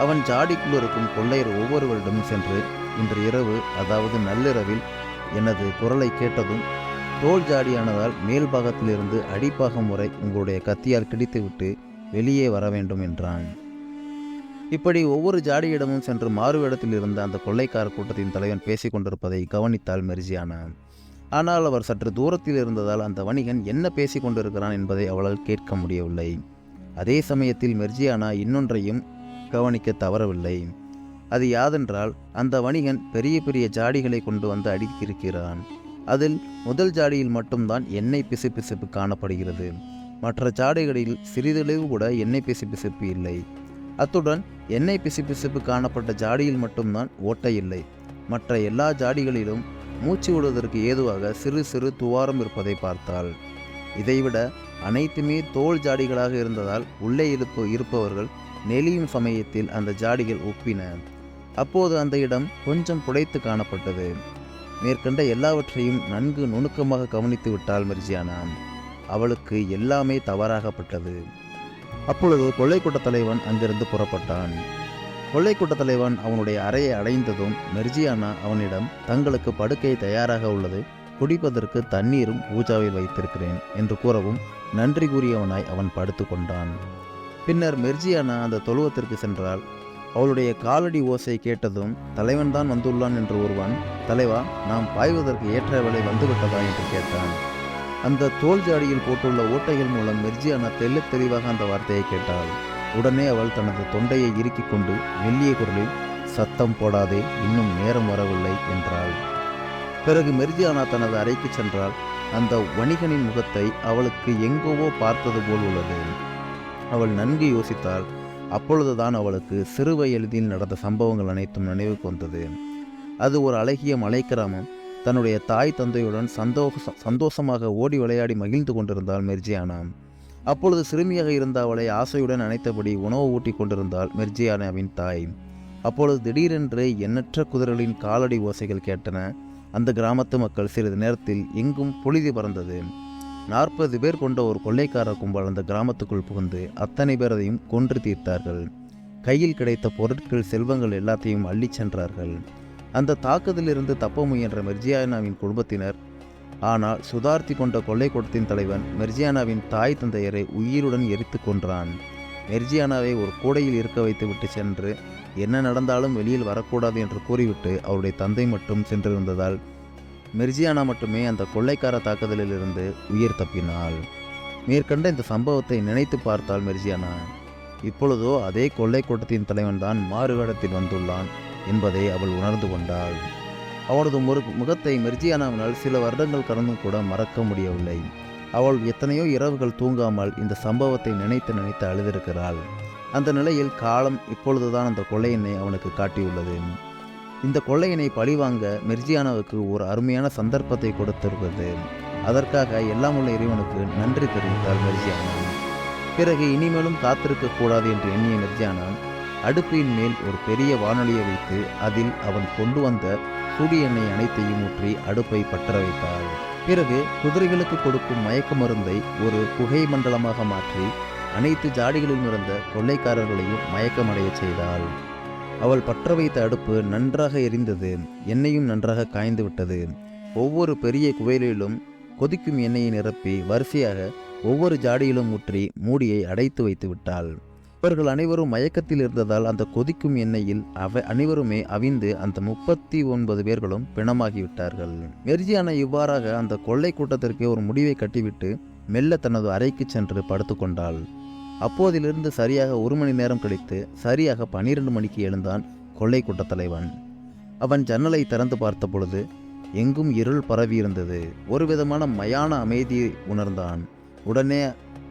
அவன் ஜாடிக்குள் இருக்கும் கொள்ளையர் ஒவ்வொருவரிடமும் சென்று, இன்று இரவு, அதாவது நள்ளிரவில் எனது குரலை கேட்டதும் தோல் ஜாடியானதால் மேல் பாகத்திலிருந்து அடிப்பாகம் வரை உங்களுடைய கத்தியால் கிடித்துவிட்டு வெளியே வர வேண்டும் என்றான். இப்படி ஒவ்வொரு ஜாடியிடமும் சென்று மாறுவேடத்தில் இருந்த அந்த கொள்ளைக்கார கூட்டத்தின் தலைவன் பேசிக் கொண்டிருப்பதை கவனித்தாள் மெர்ஜியானா. ஆனால் அவர் சற்று தூரத்தில் இருந்ததால் அந்த வணிகன் என்ன பேசிக் கொண்டிருக்கிறான் என்பதை அவளால் கேட்க முடியவில்லை. அதே சமயத்தில் மெர்ஜியானா இன்னொன்றையும் கவனிக்க தவறவில்லை. அது யாதென்றால், அந்த வணிகன் பெரிய பெரிய ஜாடிகளை கொண்டு வந்து அடுக்கியிருக்கிறான். அதில் முதல் ஜாடியில் மட்டும்தான் எண்ணெய் பிசுபிசுப்பு காணப்படுகிறது. மற்ற ஜாடிகளில் சிறிதளவு கூட எண்ணெய் பிசுபிசுப்பு இல்லை. அத்துடன் எண்ணெய் பிசுபிசுப்பு காணப்பட்ட ஜாடியில் மட்டும்தான் ஓட்டை இல்லை. மற்ற எல்லா ஜாடிகளிலும் மூச்சு விடுவதற்கு ஏதுவாக சிறு சிறு துவாரம் இருப்பதை பார்த்தாள். இதைவிட அனைத்துமே தோல் ஜாடிகளாக இருந்ததால் உள்ளே இருப்பவர்கள் நெளியும் சமயத்தில் அந்த ஜாடிகள் ஒப்பின. அப்போது அந்த இடம் கொஞ்சம் புடைத்து காணப்பட்டது. மேற்கண்ட எல்லாவற்றையும் நன்கு நுணுக்கமாக கவனித்து விட்டாள் மெர்ஜியானா. அவளுக்கு எல்லாமே தவறாகப்பட்டது. அப்பொழுது கொள்ளைக்கூட்ட தலைவன் அங்கிருந்து புறப்பட்டான். கொள்ளைக்கூட்ட தலைவன் அவனுடைய அறையை அடைந்ததும் மெர்ஜியானா அவனிடம், தங்களுக்கு படுக்கை தயாராக உள்ளது, குடிப்பதற்கு தண்ணீரும் பூஜாவில் வைத்திருக்கிறேன் என்று கூறவும் நன்றி கூறியவனாய் அவன் படுத்து கொண்டான். பின்னர் மெர்ஜியானா அந்த தொழுவத்திற்கு சென்றால் அவளுடைய காலடி ஓசை கேட்டதும் தலைவன்தான் வந்துள்ளான் என்று ஒருவன், தலைவா, நாம் பாய்வதற்கு ஏற்ற வேலை வந்துவிட்டதா என்று கேட்டான். அந்த தோல் ஜாடியில் போட்டுள்ள ஓட்டைகள் மூலம் மெர்ஜியானா தெள்ளத் தெளிவாக அந்த வார்த்தையை கேட்டாள். உடனே அவள் தனது தொண்டையை இறுக்கிக் கொண்டு மெல்லிய குரலில், சத்தம் போடாதே, இன்னும் நேரம் வரவில்லை என்றாள். பிறகு மெர்ஜியானா தனது அறைக்கு சென்றாள். அந்த வணிகனின் முகத்தை அவளுக்கு எங்கோவோ பார்த்தது போல் உள்ளது. அவள் நன்கு யோசித்தாள். அப்பொழுதுதான் அவளுக்கு சிறு வயதில் நடந்த சம்பவங்கள் அனைத்தும் நினைவுக்கு வந்தது. அது ஒரு அழகிய மலை கிராமம். தன்னுடைய தாய் தந்தையுடன் சந்தோஷமாக ஓடி விளையாடி மகிழ்ந்து கொண்டிருந்தாள் மெர்ஜியானா. அப்பொழுது சிறுமியாக இருந்த அவளை ஆசையுடன் அணைத்தபடி உணவு ஊட்டி கொண்டிருந்தாள் மெர்ஜியானாவின் தாய். அப்பொழுது திடீரென்று எண்ணற்ற குதிரைகளின் காலடி ஓசைகள் கேட்டன. அந்த கிராமத்து மக்கள் சிறிது நேரத்தில் எங்கும் புழுதி பறந்தது. 40 பேர் கொண்ட ஒரு கொள்ளைக்கார கும்பல் அந்த கிராமத்துக்குள் புகுந்து அத்தனை பேரையும் கொன்று தீர்த்தார்கள். கையில் கிடைத்த பொருட்கள் செல்வங்கள் எல்லாத்தையும் அள்ளி சென்றார்கள். அந்த தாக்குதலிலிருந்து தப்ப முயன்ற மெர்ஜியானாவின் குடும்பத்தினர் ஆனால் சுதார்த்தி கொண்ட கொள்ளை கூட்டத்தின் தலைவன் மெர்ஜியானாவின் தாய் தந்தையரை உயிருடன் எரித்து கொன்றான். மெர்ஜியானாவை ஒரு கூடையில் இருக்க வைத்து விட்டு சென்று என்ன நடந்தாலும் வெளியில் வரக்கூடாது என்று கூறிவிட்டு அவருடைய தந்தை மட்டும் சென்றிருந்ததால் மெர்ஜியானா மட்டுமே அந்த கொள்ளைக்கார தாக்குதலில் இருந்து உயிர் தப்பினாள். மேற்கண்ட இந்த சம்பவத்தை நினைத்து பார்த்தாள் மெர்ஜியானா. இப்பொழுதோ அதே கொள்ளை கூட்டத்தின் தலைவன் தான் மாறுவேடத்தில் வந்துள்ளான் என்பதை அவள் உணர்ந்து கொண்டாள். அவனது முகத்தை மெர்ஜியானாவினால் சில வருடங்கள் கடந்தும் கூட மறக்க முடியவில்லை. அவள் எத்தனையோ இரவுகள் தூங்காமல் இந்த சம்பவத்தை நினைத்து நினைத்து அழுதிருக்கிறாள். அந்த நிலையில் காலம் இப்பொழுதுதான் அந்த கொள்ளையனை அவனுக்கு காட்டியுள்ளது. இந்த கொள்ளையனை பழிவாங்க மெர்ஜியானாவுக்கு ஒரு அருமையான சந்தர்ப்பத்தை கொடுத்திருக்கிறது. அதற்காக எல்லாம் உள்ள இறைவனுக்கு நன்றி தெரிவித்தாள் மெர்ஜியானா. பிறகு இனிமேலும் காத்திருக்க கூடாது என்று எண்ணிய மெர்ஜியானா அடுப்பின் மேல் ஒரு பெரிய வானொலியை வைத்து அதில் அவன் கொண்டு வந்த சுடி எண்ணெய் அனைத்தையும் ஊற்றி அடுப்பை பற்ற வைத்தாள். பிறகு குதிரைகளுக்கு கொடுக்கும் மயக்க மருந்தை ஒரு புகை மண்டலமாக மாற்றி அனைத்து ஜாடிகளிலும் இருந்த கொள்ளைக்காரர்களையும் மயக்கமடைய செய்தாள். அவள் பற்ற வைத்த அடுப்பு நன்றாக எரிந்தது. எண்ணெயும் நன்றாக காய்ந்து விட்டது. ஒவ்வொரு பெரிய குவையிலும் கொதிக்கும் எண்ணெயை நிரப்பி வரிசையாக ஒவ்வொரு ஜாடியிலும் ஊற்றி மூடியை அடைத்து வைத்து விட்டாள். இவர்கள் அனைவரும் மயக்கத்தில் இருந்ததால் அந்த கொதிக்கும் எண்ணெயில் அனைவருமே அவிந்து அந்த 39 பேர்களும் பிணமாகிவிட்டார்கள். மெர்ஜியானா இவ்வாறாக அந்த கொள்ளை கூட்டத்திற்கு ஒரு முடிவை கட்டிவிட்டு மெல்ல தனது அறைக்கு சென்று படுத்துக்கொண்டாள். அப்போதிலிருந்து சரியாக 1 மணி நேரம் கழித்து சரியாக 12 மணிக்கு எழுந்தான் கொள்ளை கூட்ட தலைவன். அவன் ஜன்னலை திறந்து பார்த்த பொழுது எங்கும் இருள் பரவியிருந்தது. ஒரு விதமான மயான அமைதியை உணர்ந்தான். உடனே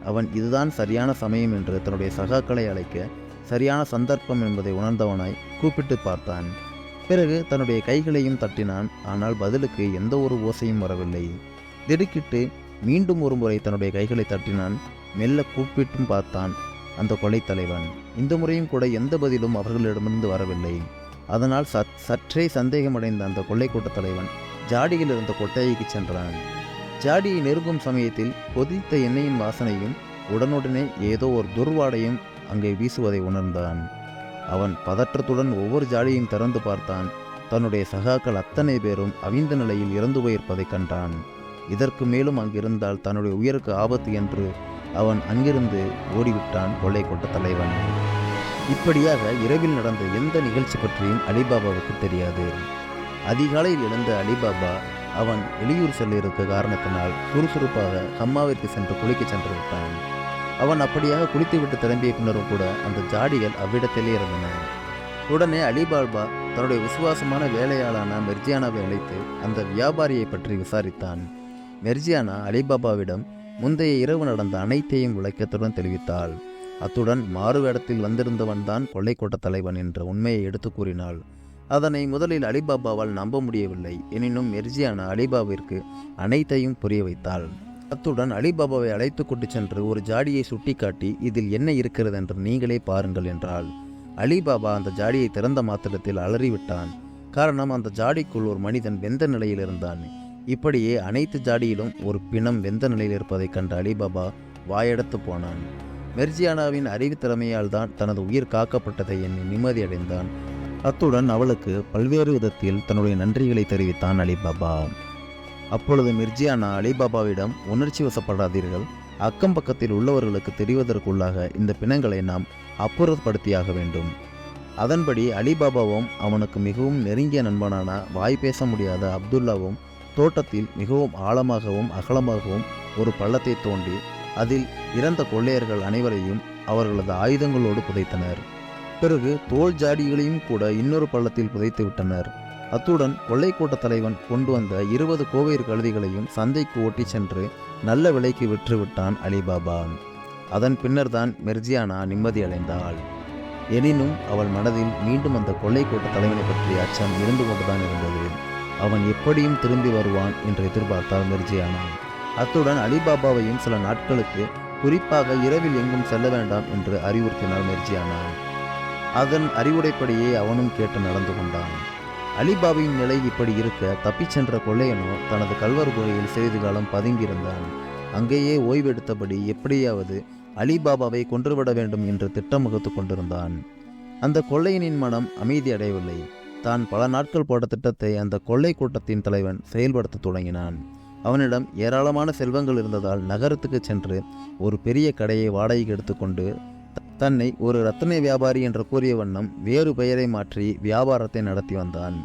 அவன் இதுதான் சரியான சமயம் என்று தன்னுடைய சகாக்களை அழைக்க சரியான சந்தர்ப்பம் என்பதை உணர்ந்தவனாய் கூப்பிட்டு பார்த்தான். பிறகு தன்னுடைய கைகளையும் தட்டினான். ஆனால் பதிலுக்கு எந்த ஒரு ஓசையும் வரவில்லை. திடுக்கிட்டு மீண்டும் ஒரு முறை தன்னுடைய கைகளை தட்டினான். மெல்ல கூப்பிட்டும் பார்த்தான் அந்த கொலை தலைவன். இந்த முறையும் கூட எந்த பதிலும் அவர்களிடமிருந்து வரவில்லை. அதனால் சற்றே சந்தேகமடைந்த அந்த கொள்ளை கூட்ட தலைவன் ஜாடியில் இருந்த கொட்டைக்கு சென்றான். ஜாடியை நெருங்கும் சமயத்தில் கொதித்த எண்ணெயின் வாசனையும் உடனுடனே ஏதோ ஒரு துர்வாடையும் அங்கே வீசுவதை உணர்ந்தான். அவன் பதற்றத்துடன் ஒவ்வொரு ஜாடியையும் திறந்து பார்த்தான். தன்னுடைய சகாக்கள் அத்தனை பேரும் அவிந்த நிலையில் இறந்து போயிருப்பதைக் கண்டான். இதற்கு மேலும் அங்கிருந்தால் தன்னுடைய உயிருக்கு ஆபத்து என்று அவன் அங்கிருந்து ஓடிவிட்டான் கொள்ளை கூட்ட தலைவன். இப்படியாக இரவில் நடந்த எந்த நிகழ்ச்சி பற்றியும் அலிபாபாவுக்கு தெரியாது. அதிகாலையில் எழுந்த அலிபாபா அவன் வெளியூர் செல்ல இருக்க காரணத்தினால் சுறுசுறுப்பாக ஹம்மாவிற்கு சென்று குளிக்க சென்று விட்டான். அவன் அப்படியாக குளித்துவிட்டு திரும்பிய பின்னரும் கூட அந்த ஜாடிகள் அவ்விடத்திலே இருந்தன. உடனே அலிபாபா தன்னுடைய விசுவாசமான வேலையாளான மெர்ஜியானாவை அழைத்து அந்த வியாபாரியை பற்றி விசாரித்தான். மெர்ஜியானா அலிபாபாவிடம் முந்தைய இரவு நடந்த அனைத்தையும் விளக்கத்துடன் தெரிவித்தாள். அத்துடன் மாறுவேடத்தில் வந்திருந்தவன் தான் கொள்ளை கூட்ட தலைவன் என்ற உண்மையை எடுத்து கூறினாள். அதனை முதலில் அலிபாபாவால் நம்ப முடியவில்லை. எனினும் மெர்ஜியானா அலிபாபாவிற்கு அனைத்தையும் புரிய வைத்தாள். அத்துடன் அலிபாபாவை அழைத்து கொண்டு சென்று ஒரு ஜாடியை சுட்டிக்காட்டி இதில் என்ன இருக்கிறது என்று நீங்களே பாருங்கள் என்றாள். அலிபாபா அந்த ஜாடியை திறந்த மாத்திரத்தில் அலறிவிட்டான். காரணம், அந்த ஜாடிக்குள் ஒரு மனிதன் வெந்த நிலையில் இருந்தான். இப்படியே அனைத்து ஜாடியிலும் ஒரு பிணம் வெந்த நிலையில் இருப்பதைக் கண்ட அலிபாபா வாயெடுத்து போனான். மெர்ஜியானாவின் அறிவுத்திறமையால் தான் தனது உயிர் காக்கப்பட்டதை எண்ணி நிம்மதியடைந்தான். அத்துடன் அவளுக்கு பல்வேறு விதத்தில் தன்னுடைய நன்றிகளை தெரிவித்தான் அலிபாபா. அப்பொழுது மெர்ஜியானா அலிபாபாவிடம், உணர்ச்சி வசப்படாதீர்கள், அக்கம் பக்கத்தில் உள்ளவர்களுக்கு தெரிவதற்குள்ளாக இந்த பிணங்களை நாம் அப்புறப்படுத்தியாக வேண்டும். அதன்படி அலிபாபாவும் அவனுக்கு மிகவும் நெருங்கிய நண்பனான வாய் பேச முடியாத அப்துல்லாவும் தோட்டத்தில் மிகவும் ஆழமாகவும் அகலமாகவும் ஒரு பள்ளத்தை தோண்டி அதில் இறந்த கொள்ளையர்கள் அனைவரையும் அவர்களது ஆயுதங்களோடு புதைத்தனர். பிறகு தோல் ஜாடிகளையும் கூட இன்னொரு பள்ளத்தில் புதைத்து விட்டனர். அத்துடன் கொள்ளை கூட்ட தலைவன் கொண்டு வந்த 20 கோவேறு கழுதைகளையும் சந்தைக்கு ஓட்டிச் சென்று நல்ல விலைக்கு விற்றுவிட்டான் அலிபாபா. அதன் பின்னர்தான் மெர்ஜியானா நிம்மதியடைந்தாள். எனினும் அவள் மனதில் மீண்டும் அந்த கொள்ளை கூட்ட தலைவனை பற்றிய அச்சம் இருந்து கொண்டுதான் இருந்தது. அவன் எப்படியும் திரும்பி வருவான் என்று எதிர்பார்த்தாள் மெர்ஜியானா. அத்துடன் அலிபாபாவையும் சில நாட்களுக்கு, குறிப்பாக இரவில் எங்கும் செல்ல வேண்டாம் என்று அறிவுறுத்தினாள் மெர்ஜியானா. அதன் அறிவுரைப்படியே அவனும் கேட்டு நடந்து கொண்டான். அலிபாபாவின் நிலை இப்படி இருக்க, தப்பிச் சென்ற கொள்ளையனோ தனது கல்வர் குகையில் சிறிது காலம் பதுங்கியிருந்தான். அங்கேயே ஓய்வெடுத்தபடி எப்படியாவது அலிபாபாவை கொன்றுவிட வேண்டும் என்று திட்டம் வகுத்து கொண்டிருந்தான். அந்த கொள்ளையனின் மனம் அமைதி அடையவில்லை. தான் பல நாட்கள் போட்ட திட்டத்தை அந்த கொள்ளை கூட்டத்தின் தலைவன் செயல்படுத்த தொடங்கினான். அவனிடம் ஏராளமான செல்வங்கள் இருந்ததால் நகரத்துக்கு சென்று ஒரு பெரிய கடையை வாடகைக்கு எடுத்துக்கொண்டு தன்னை ஒரு ரத்தின வியாபாரி என்று கூறிய வண்ணம் வேறு பெயரை மாற்றி வியாபாரத்தை நடத்தி வந்தான்.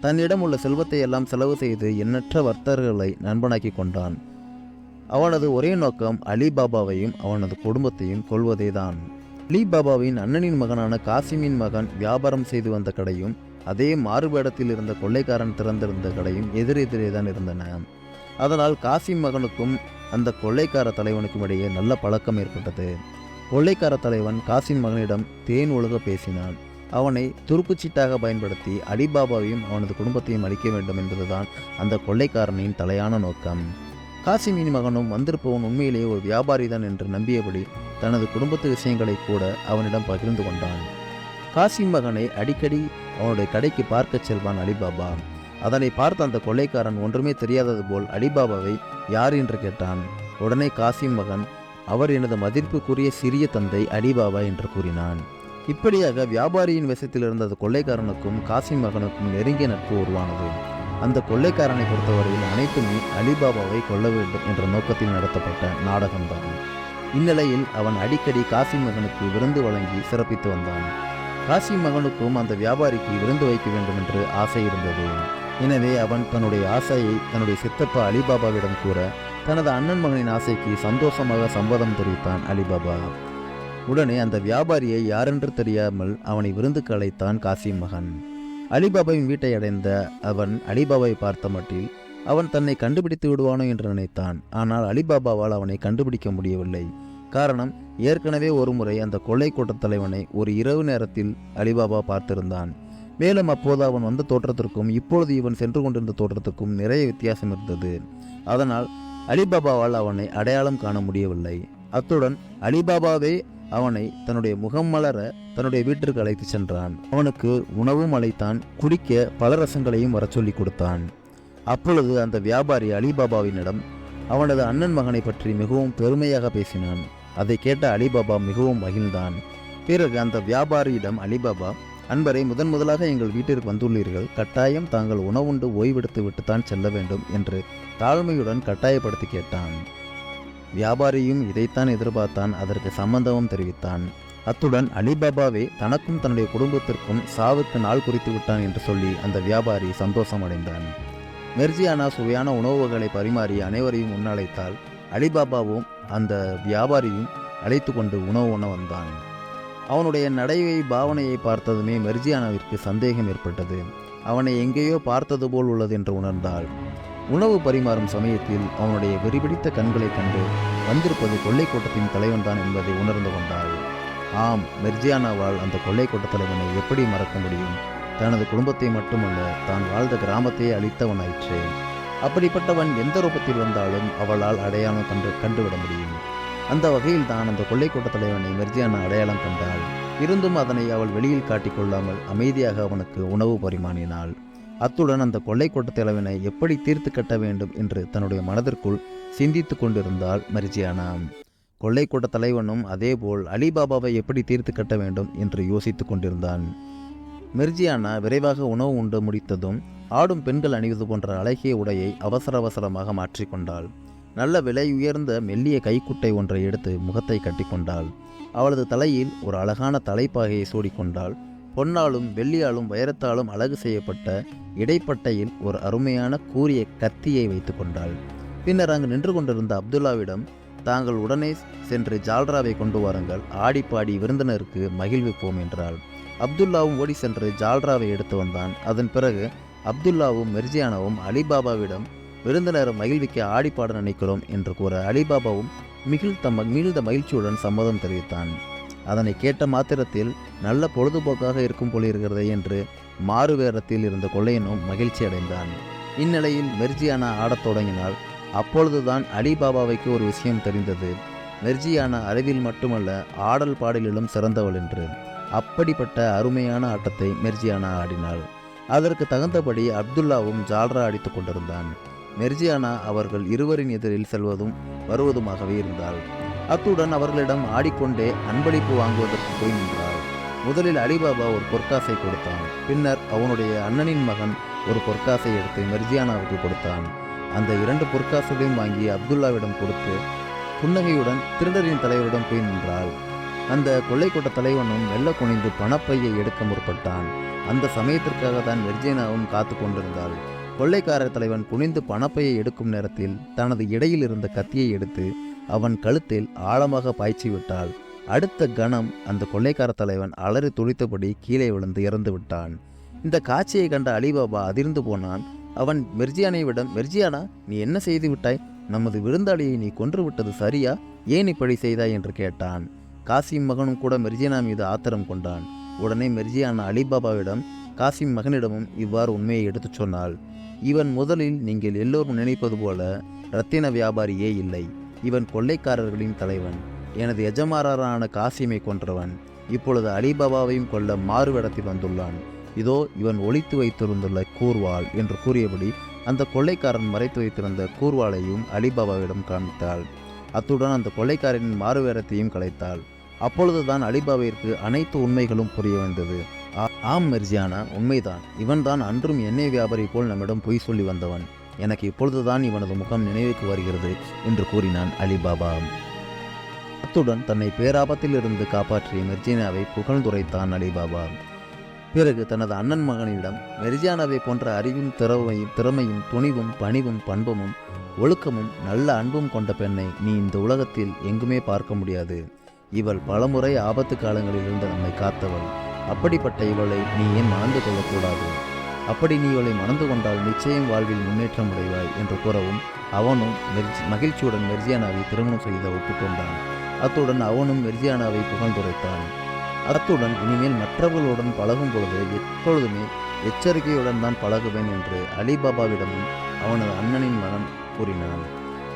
தன்னிடம் உள்ள செல்வத்தை எல்லாம் செலவு செய்து எண்ணற்ற வர்த்தகர்களை நண்பனாக்கி கொண்டான். அவனது ஒரே நோக்கம் அலிபாபாவையும் அவனது குடும்பத்தையும் கொல்வதேதான். அலிபாபாவின் அண்ணனின் மகனான காசிமின் மகன் வியாபாரம் செய்து வந்த கடையும் அதே மாறுவேடத்தில் இருந்த கொள்ளைக்காரன் திறந்திருந்த கடையும் எதிரெதிரே தான் இருந்தன. அதனால் காசிம் மகனுக்கும் அந்த கொள்ளைக்கார தலைவனுக்கும் இடையே நல்ல பழக்கம் ஏற்பட்டது. கொள்ளைக்கார தலைவன் காசிம் மகனிடம் தேன் ஒழுக பேசினான். அவனை துருப்புச்சீட்டாக பயன்படுத்தி அலிபாபாவையும் அவனது குடும்பத்தையும் அழிக்க வேண்டும் என்பதுதான் அந்த கொள்ளைக்காரனின் தலையான நோக்கம். காசிமின் மகனும் வந்திருப்பவன் உண்மையிலேயே ஒரு வியாபாரிதான் என்று நம்பியபடி தனது குடும்பத்து விஷயங்களை கூட அவனிடம் பகிர்ந்து கொண்டான். காசிம் மகனை அடிக்கடி அவனுடைய கடைக்கு பார்க்க செல்வான் அலிபாபா. அதனை பார்த்த அந்த கொள்ளைக்காரன் ஒன்றுமே தெரியாதது போல் அலிபாபாவை யார் என்று கேட்டான். உடனே காசிம் மகன், அவர் எனது மதிப்புக்குரிய சிறிய தந்தை அலிபாபா என்று கூறினான். இப்படியாக வியாபாரியின் விஷயத்தில் இருந்த கொள்ளைக்காரனுக்கும் காசிம் மகனுக்கும் நெருங்கிய நட்பு உருவானது. அந்த கொள்ளைக்காரனை பொறுத்தவரையில் அனைத்துமே அலிபாபாவை கொல்ல வேண்டும் என்ற நோக்கத்தில் நடத்தப்பட்ட நாடகம்தான். இந்நிலையில் அவன் அடிக்கடி காசிம் மகனுக்கு விருந்து வழங்கி சிறப்பித்து வந்தான். காசிம் மகனுக்கும் அந்த வியாபாரிக்கு விருந்து வைக்க வேண்டும் என்று ஆசை இருந்தது. எனவே அவன் தன்னுடைய ஆசையை தன்னுடைய சித்தப்பா அலிபாபாவிடம் கூற, தனது அண்ணன் மகனின் ஆசைக்கு சந்தோஷமாக சம்மதம் தெரிவித்தான் அலிபாபா. உடனே அந்த வியாபாரியை யாரென்று தெரியாமல் அவனை விருந்துக்கு அழைத்தான் காசிம் மகன். அலிபாபாவின் வீட்டை அடைந்த அவன் அலிபாபாவை பார்த்த மட்டில் அவன் தன்னை கண்டுபிடித்து விடுவானோ என்று நினைத்தான். ஆனால் அலிபாபாவால் அவனை கண்டுபிடிக்க முடியவில்லை. காரணம், ஏற்கனவே ஒருமுறை அந்த கொள்ளை கூட்டத் தலைவனை ஒரு இரவு நேரத்தில் அலிபாபா பார்த்திருந்தான். மேலும் அப்போது அவன் வந்த தோற்றத்திற்கும் இப்பொழுது இவன் சென்று கொண்டிருந்த தோற்றத்துக்கும் நிறைய வித்தியாசம் இருந்தது. அதனால் அலிபாபாவால் அவனை அடையாளம் காண முடியவில்லை. அத்துடன் அலிபாபாவே அவனை தன்னுடைய முகம் மலர தன்னுடைய வீட்டிற்கு அழைத்து சென்றான். அவனுக்கு உணவும் அளித்தான், குடிக்க பல ரசங்களையும் வர சொல்லி கொடுத்தான். அப்பொழுது அந்த வியாபாரி அலிபாபாவினிடம் அவனது அண்ணன் மகனை பற்றி மிகவும் பெருமையாக பேசினான். அதை கேட்ட அலிபாபா மிகவும் மகிழ்ந்தான். பிறகு அந்த வியாபாரியிடம் அலிபாபா, அன்பரை, முதலாக எங்கள் வீட்டிற்கு வந்துள்ளீர்கள், கட்டாயம் தாங்கள் உணவுண்டு ஓய்வெடுத்து விட்டுத்தான் செல்ல வேண்டும் என்று தாழ்மையுடன் கட்டாயப்படுத்தி கேட்டான். வியாபாரியும் இதைத்தான் எதிர்பார்த்தான். அதற்கு சம்மந்தமும் தெரிவித்தான். அத்துடன் அலிபாபாவே தனக்கும் தன்னுடைய குடும்பத்திற்கும் சாவுக்கு நாள் குறித்து விட்டான் என்று சொல்லி அந்த வியாபாரி சந்தோஷம் அடைந்தான். மெர்ஜியானா சுவையான உணவுகளை பரிமாறி அனைவரையும் உண்ணழைத்தால் அலிபாபாவும் அந்த வியாபாரியும் அழைத்து கொண்டு உணவு உண்ண வந்தான். அவனுடைய நடைவை பாவனையை பார்த்ததுமே மெர்ஜியானாவிற்கு சந்தேகம் ஏற்பட்டது. அவனை எங்கேயோ பார்த்தது போல் உள்ளது என்று உணர்ந்தாள். உணவு பரிமாறும் சமயத்தில் அவனுடைய வெறிபிடித்த கண்களை கண்டு வந்திருப்பது கொள்ளை கூட்டத்தின் தலைவன்தான் என்பதை உணர்ந்து கொண்டாள். ஆம், மெர்ஜியானாவால் அந்த கொள்ளை கூட்ட தலைவனை எப்படி மறக்க முடியும்? தனது குடும்பத்தை மட்டுமல்ல, தான் வாழ்ந்த கிராமத்தையே அழித்தவனாயிற்றே. அப்படிப்பட்டவன் எந்த ரூபத்தில் வந்தாலும் அவளால் அடையாளம் கண்டுவிட முடியும். அந்த வகையில் தான் அந்த கொள்ளை கூட்ட தலைவனை மெர்ஜியானா அடையாளம் கண்டாள். இருந்தும் அதனை அவள் வெளியில் காட்டிக்கொள்ளாமல் அமைதியாக அவனுக்கு உணவு பரிமாறினாள். அத்துடன் அந்த கொள்ளை கூட்ட தலைவனை எப்படி தீர்த்து கட்ட வேண்டும் என்று தன்னுடைய மனதிற்குள் சிந்தித்து கொண்டிருந்தாள் மெர்ஜியானா. கொள்ளை கூட்ட தலைவனும் அதேபோல் அலிபாபாவை எப்படி தீர்த்து கட்ட வேண்டும் என்று யோசித்து கொண்டிருந்தான். மெர்ஜியானா விரைவாக உணவு உண்டு முடித்ததும் ஆடும் பெண்கள் அணிவது போன்ற அழகிய உடையை அவசரமாக மாற்றிக்கொண்டாள். நல்ல விலை உயர்ந்த மெல்லிய கைக்குட்டை ஒன்றை எடுத்து முகத்தை கட்டிக்கொண்டாள். அவளது தலையில் ஒரு அழகான தலைப்பாகையை சூடிக்கொண்டாள். பொன்னாலும் வெள்ளியாலும் வைரத்தாலும் அழகு செய்யப்பட்ட இடைப்பட்டையில் ஒரு அருமையான கூரிய கத்தியை வைத்து கொண்டாள். பின்னர் அங்கு நின்று கொண்டிருந்த அப்துல்லாவிடம், தாங்கள் உடனே சென்று ஜால்ராவை கொண்டு வாருங்கள், ஆடிப்பாடி விருந்தினருக்கு மகிழ்விப்போம் என்றாள். அப்துல்லாவும் ஓடி சென்று ஜால்ராவை எடுத்து வந்தான். அதன் பிறகு அப்துல்லாவும் மெர்ஜியானாவும் அலிபாபாவிடம் விருந்தினரை மகிழ்விக்க ஆடிப்பாட நினைக்கிறோம் என்று கூற அலிபாபாவும் மிகுந்த மகிழ்ச்சியுடன் சம்மதம் தெரிவித்தான். அதனை கேட்ட மாத்திரத்தில் நல்ல பொழுதுபோக்காக இருக்கும் போலிருக்கிறதே என்று மாறுவேரத்தில் இருந்த கொள்ளையனும் மகிழ்ச்சி அடைந்தான். இந்நிலையில் மெர்ஜியானா ஆடத் தொடங்கினாள். அப்பொழுதுதான் அலிபாபாவைக்கு ஒரு விஷயம் தெரிந்தது. மெர்ஜியானா அறிவில் மட்டுமல்ல, ஆடல் பாடலிலும் சிறந்தவள் என்று. அப்படிப்பட்ட அருமையான ஆட்டத்தை மெர்ஜியானா ஆடினாள். அதற்கு தகுந்தபடி அப்துல்லாவும் ஜால்ரா அடித்து கொண்டிருந்தான். மெர்ஜியானா அவர்கள் இருவரின் எதிரில் செல்வதும் வருவதுமாகவே இருந்தாள். அத்துடன் அவர்களிடம் ஆடிக்கொண்டே அன்பளிப்பு வாங்குவதற்கு போய் நின்றாள். முதலில் அலிபாபா ஒரு பொற்காசை கொடுத்தான். பின்னர் அவனுடைய அண்ணனின் மகன் ஒரு பொற்காசை எடுத்து மெர்ஜியானாவுக்கு கொடுத்தான். அந்த 2 பொற்காசுகளையும் வாங்கி அப்துல்லாவிடம் கொடுத்து புன்னகையுடன் திருடரின் தலைவரிடம் போய் நின்றாள். அந்த கொள்ளைக்கூட்ட தலைவனும் மெல்ல குனிந்து பணப்பையை எடுக்க முற்பட்டான். அந்த சமயத்திற்காக தான் மெர்ஜியானாவும் காத்து கொண்டிருந்தாள். கொள்ளைக்கார தலைவன் குனிந்து பணப்பையை எடுக்கும் நேரத்தில் தனது இடையில் இருந்த கத்தியை எடுத்து அவன் கழுத்தில் ஆழமாக பாய்ச்சி விட்டாள். அடுத்த கணம் அந்த கொள்ளைக்கார தலைவன் அலறி துடித்தபடி கீழே விழுந்து இறந்து விட்டான். இந்த காட்சியை கண்ட அலிபாபா அதிர்ந்து போனான். அவன் மெர்ஜியானாவிடம், மெர்ஜியானா, நீ என்ன செய்து விட்டாய்? நமது விருந்தாளியை நீ கொன்று விட்டது சரியா? ஏன் இப்படி செய்தாய் என்று கேட்டான். காசிம் மகனும் கூட மெர்ஜியானா மீது ஆத்திரம் கொண்டான். உடனே மெர்ஜியானா அலிபாபாவிடம் காசிம் மகனிடமும் இவ்வாறு உண்மையை எடுத்துச் சொன்னாள். இவன் முதலில் நீங்கள் எல்லோரும் நினைப்பது போல இரத்தின வியாபாரியே இல்லை. இவன் கொள்ளைக்காரர்களின் தலைவன். எனது எஜமானரான காசிமை கொன்றவன். இப்பொழுது அலிபாபாவையும் கொல்ல மாறுவேடத்தில் வந்துள்ளான். இதோ இவன் ஒளித்து வைத்திருந்துள்ள கூர்வாள் என்று கூறியபடி அந்த கொள்ளைக்காரன் மறைத்து வைத்திருந்த கூர்வாளையும் அலிபாபாவிடம் காண்பித்தாள். அத்துடன் அந்த கொள்ளைக்காரனின் மாறுவேடத்தையும் கலைத்தாள். அப்பொழுதுதான் அலிபாபாவிற்கு அனைத்து உண்மைகளும் புரிய வந்தது. ஆம் மெர்ஜியானா, உண்மைதான். இவன்தான் அன்றும் எண்ணெய் வியாபாரி போல் நம்மிடம் பொய் சொல்லி வந்தவன். எனக்கு இப்பொழுதுதான் இவனது முகம் நினைவுக்கு வருகிறது என்று கூறினான் அலிபாபா. அத்துடன் தன்னை பேராபத்தில் இருந்து காப்பாற்றிய மெர்ஜியானாவை புகழ்ந்துரைத்தான் அலிபாபா. பிறகு தனது அண்ணன் மகனிடம், மெர்ஜியானாவை போன்ற அறிவும் திறமையும் துணிவும் பணிவும் பண்பும் ஒழுக்கமும் நல்ல அன்பும் கொண்ட பெண்ணை நீ இந்த உலகத்தில் எங்குமே பார்க்க முடியாது. இவள் பலமுறை ஆபத்து காலங்களிலிருந்து நம்மை காத்தவள். அப்படிப்பட்ட இவளை நீ ஏன் மணந்து கொள்ளக்கூடாது? அப்படி நீ இவளை மணந்து கொண்டால் நிச்சயம் வாழ்வில் முன்னேற்றம் அடைவாய் என்று கூறவும் அவனும் மகிழ்ச்சியுடன் மெர்ஜியானாவை திருமணம் செய்த ஒப்புக்கொண்டான். அத்துடன் அவனும் மெர்ஜியானாவை புகழ்ந்துரைத்தான். அத்துடன் இனிமேல் மற்றவர்களுடன் பழகும் பொழுது எப்பொழுதுமே எச்சரிக்கையுடன் தான் பழகுவேன் என்று அலிபாபாவிடமும் அவனது அண்ணனின் மகன் கூறினான்.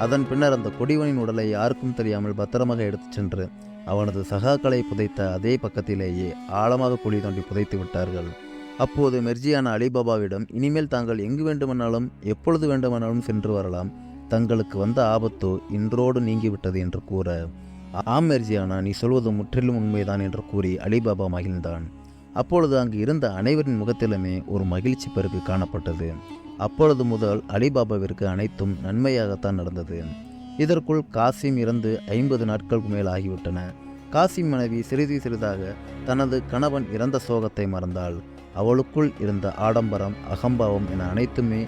அதன் பின்னர் அந்த கொடிவனின் உடலை யாருக்கும் தெரியாமல் பத்திரமாக எடுத்துச் சென்று அவனது சகாக்களை புதைத்த அதே பக்கத்திலேயே ஆழமாக குழி தோண்டி புதைத்து விட்டார்கள். அப்போது மெர்ஜியானா அலிபாபாவிடம், இனிமேல் தாங்கள் எங்கு வேண்டுமானாலும் எப்பொழுது வேண்டுமானாலும் சென்று வரலாம். தங்களுக்கு வந்த ஆபத்தோ இன்றோடு நீங்கிவிட்டது என்று கூற, ஆம் மெர்ஜியானா, நீ சொல்வது முற்றிலும் உண்மைதான் என்று கூறி அலிபாபா மகிழ்ந்தான். அப்பொழுது அங்கு இருந்த அனைவரின் முகத்திலுமே ஒரு மகிழ்ச்சி பெருக்கு காணப்பட்டது. அப்பொழுது முதல் அலிபாபாவிற்கு அனைத்தும் நன்மையாகத்தான் நடந்தது. இதற்குள் காசிம் இறந்து 50 நாட்களுக்கு மேல் ஆகிவிட்டன. காசிம் மனைவி சிறிதாக தனது கணவன் இறந்த சோகத்தை மறந்தாள். அவளுக்குள் இருந்த ஆடம்பரம், அகம்பாவம் என அனைத்துமே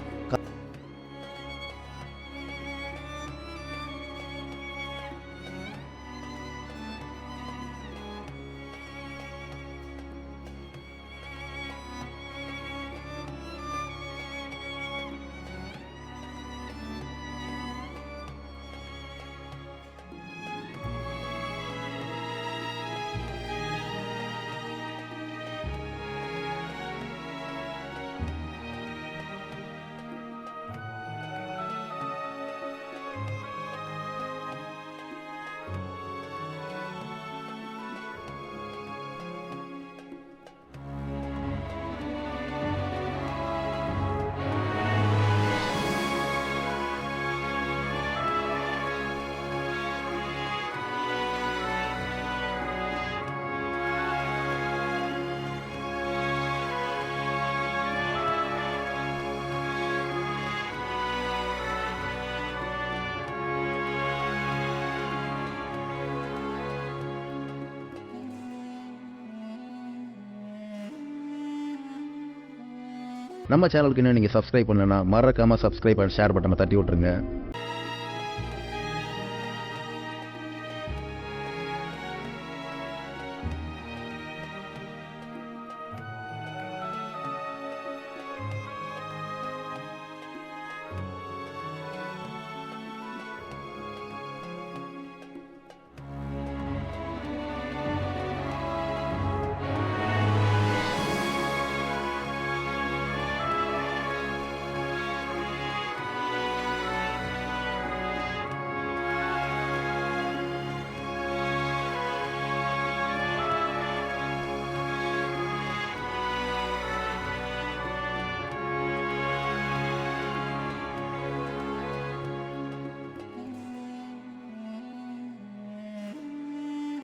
நம்ம சேனலுக்கு இன்னும் நீங்கள் சப்ஸ்கிரைப் பண்ணலன்னா மறக்காமல் சப்ஸ்கிரைப் அண்ட் ஷேர் பட்டனை தட்டி விட்டுருங்க.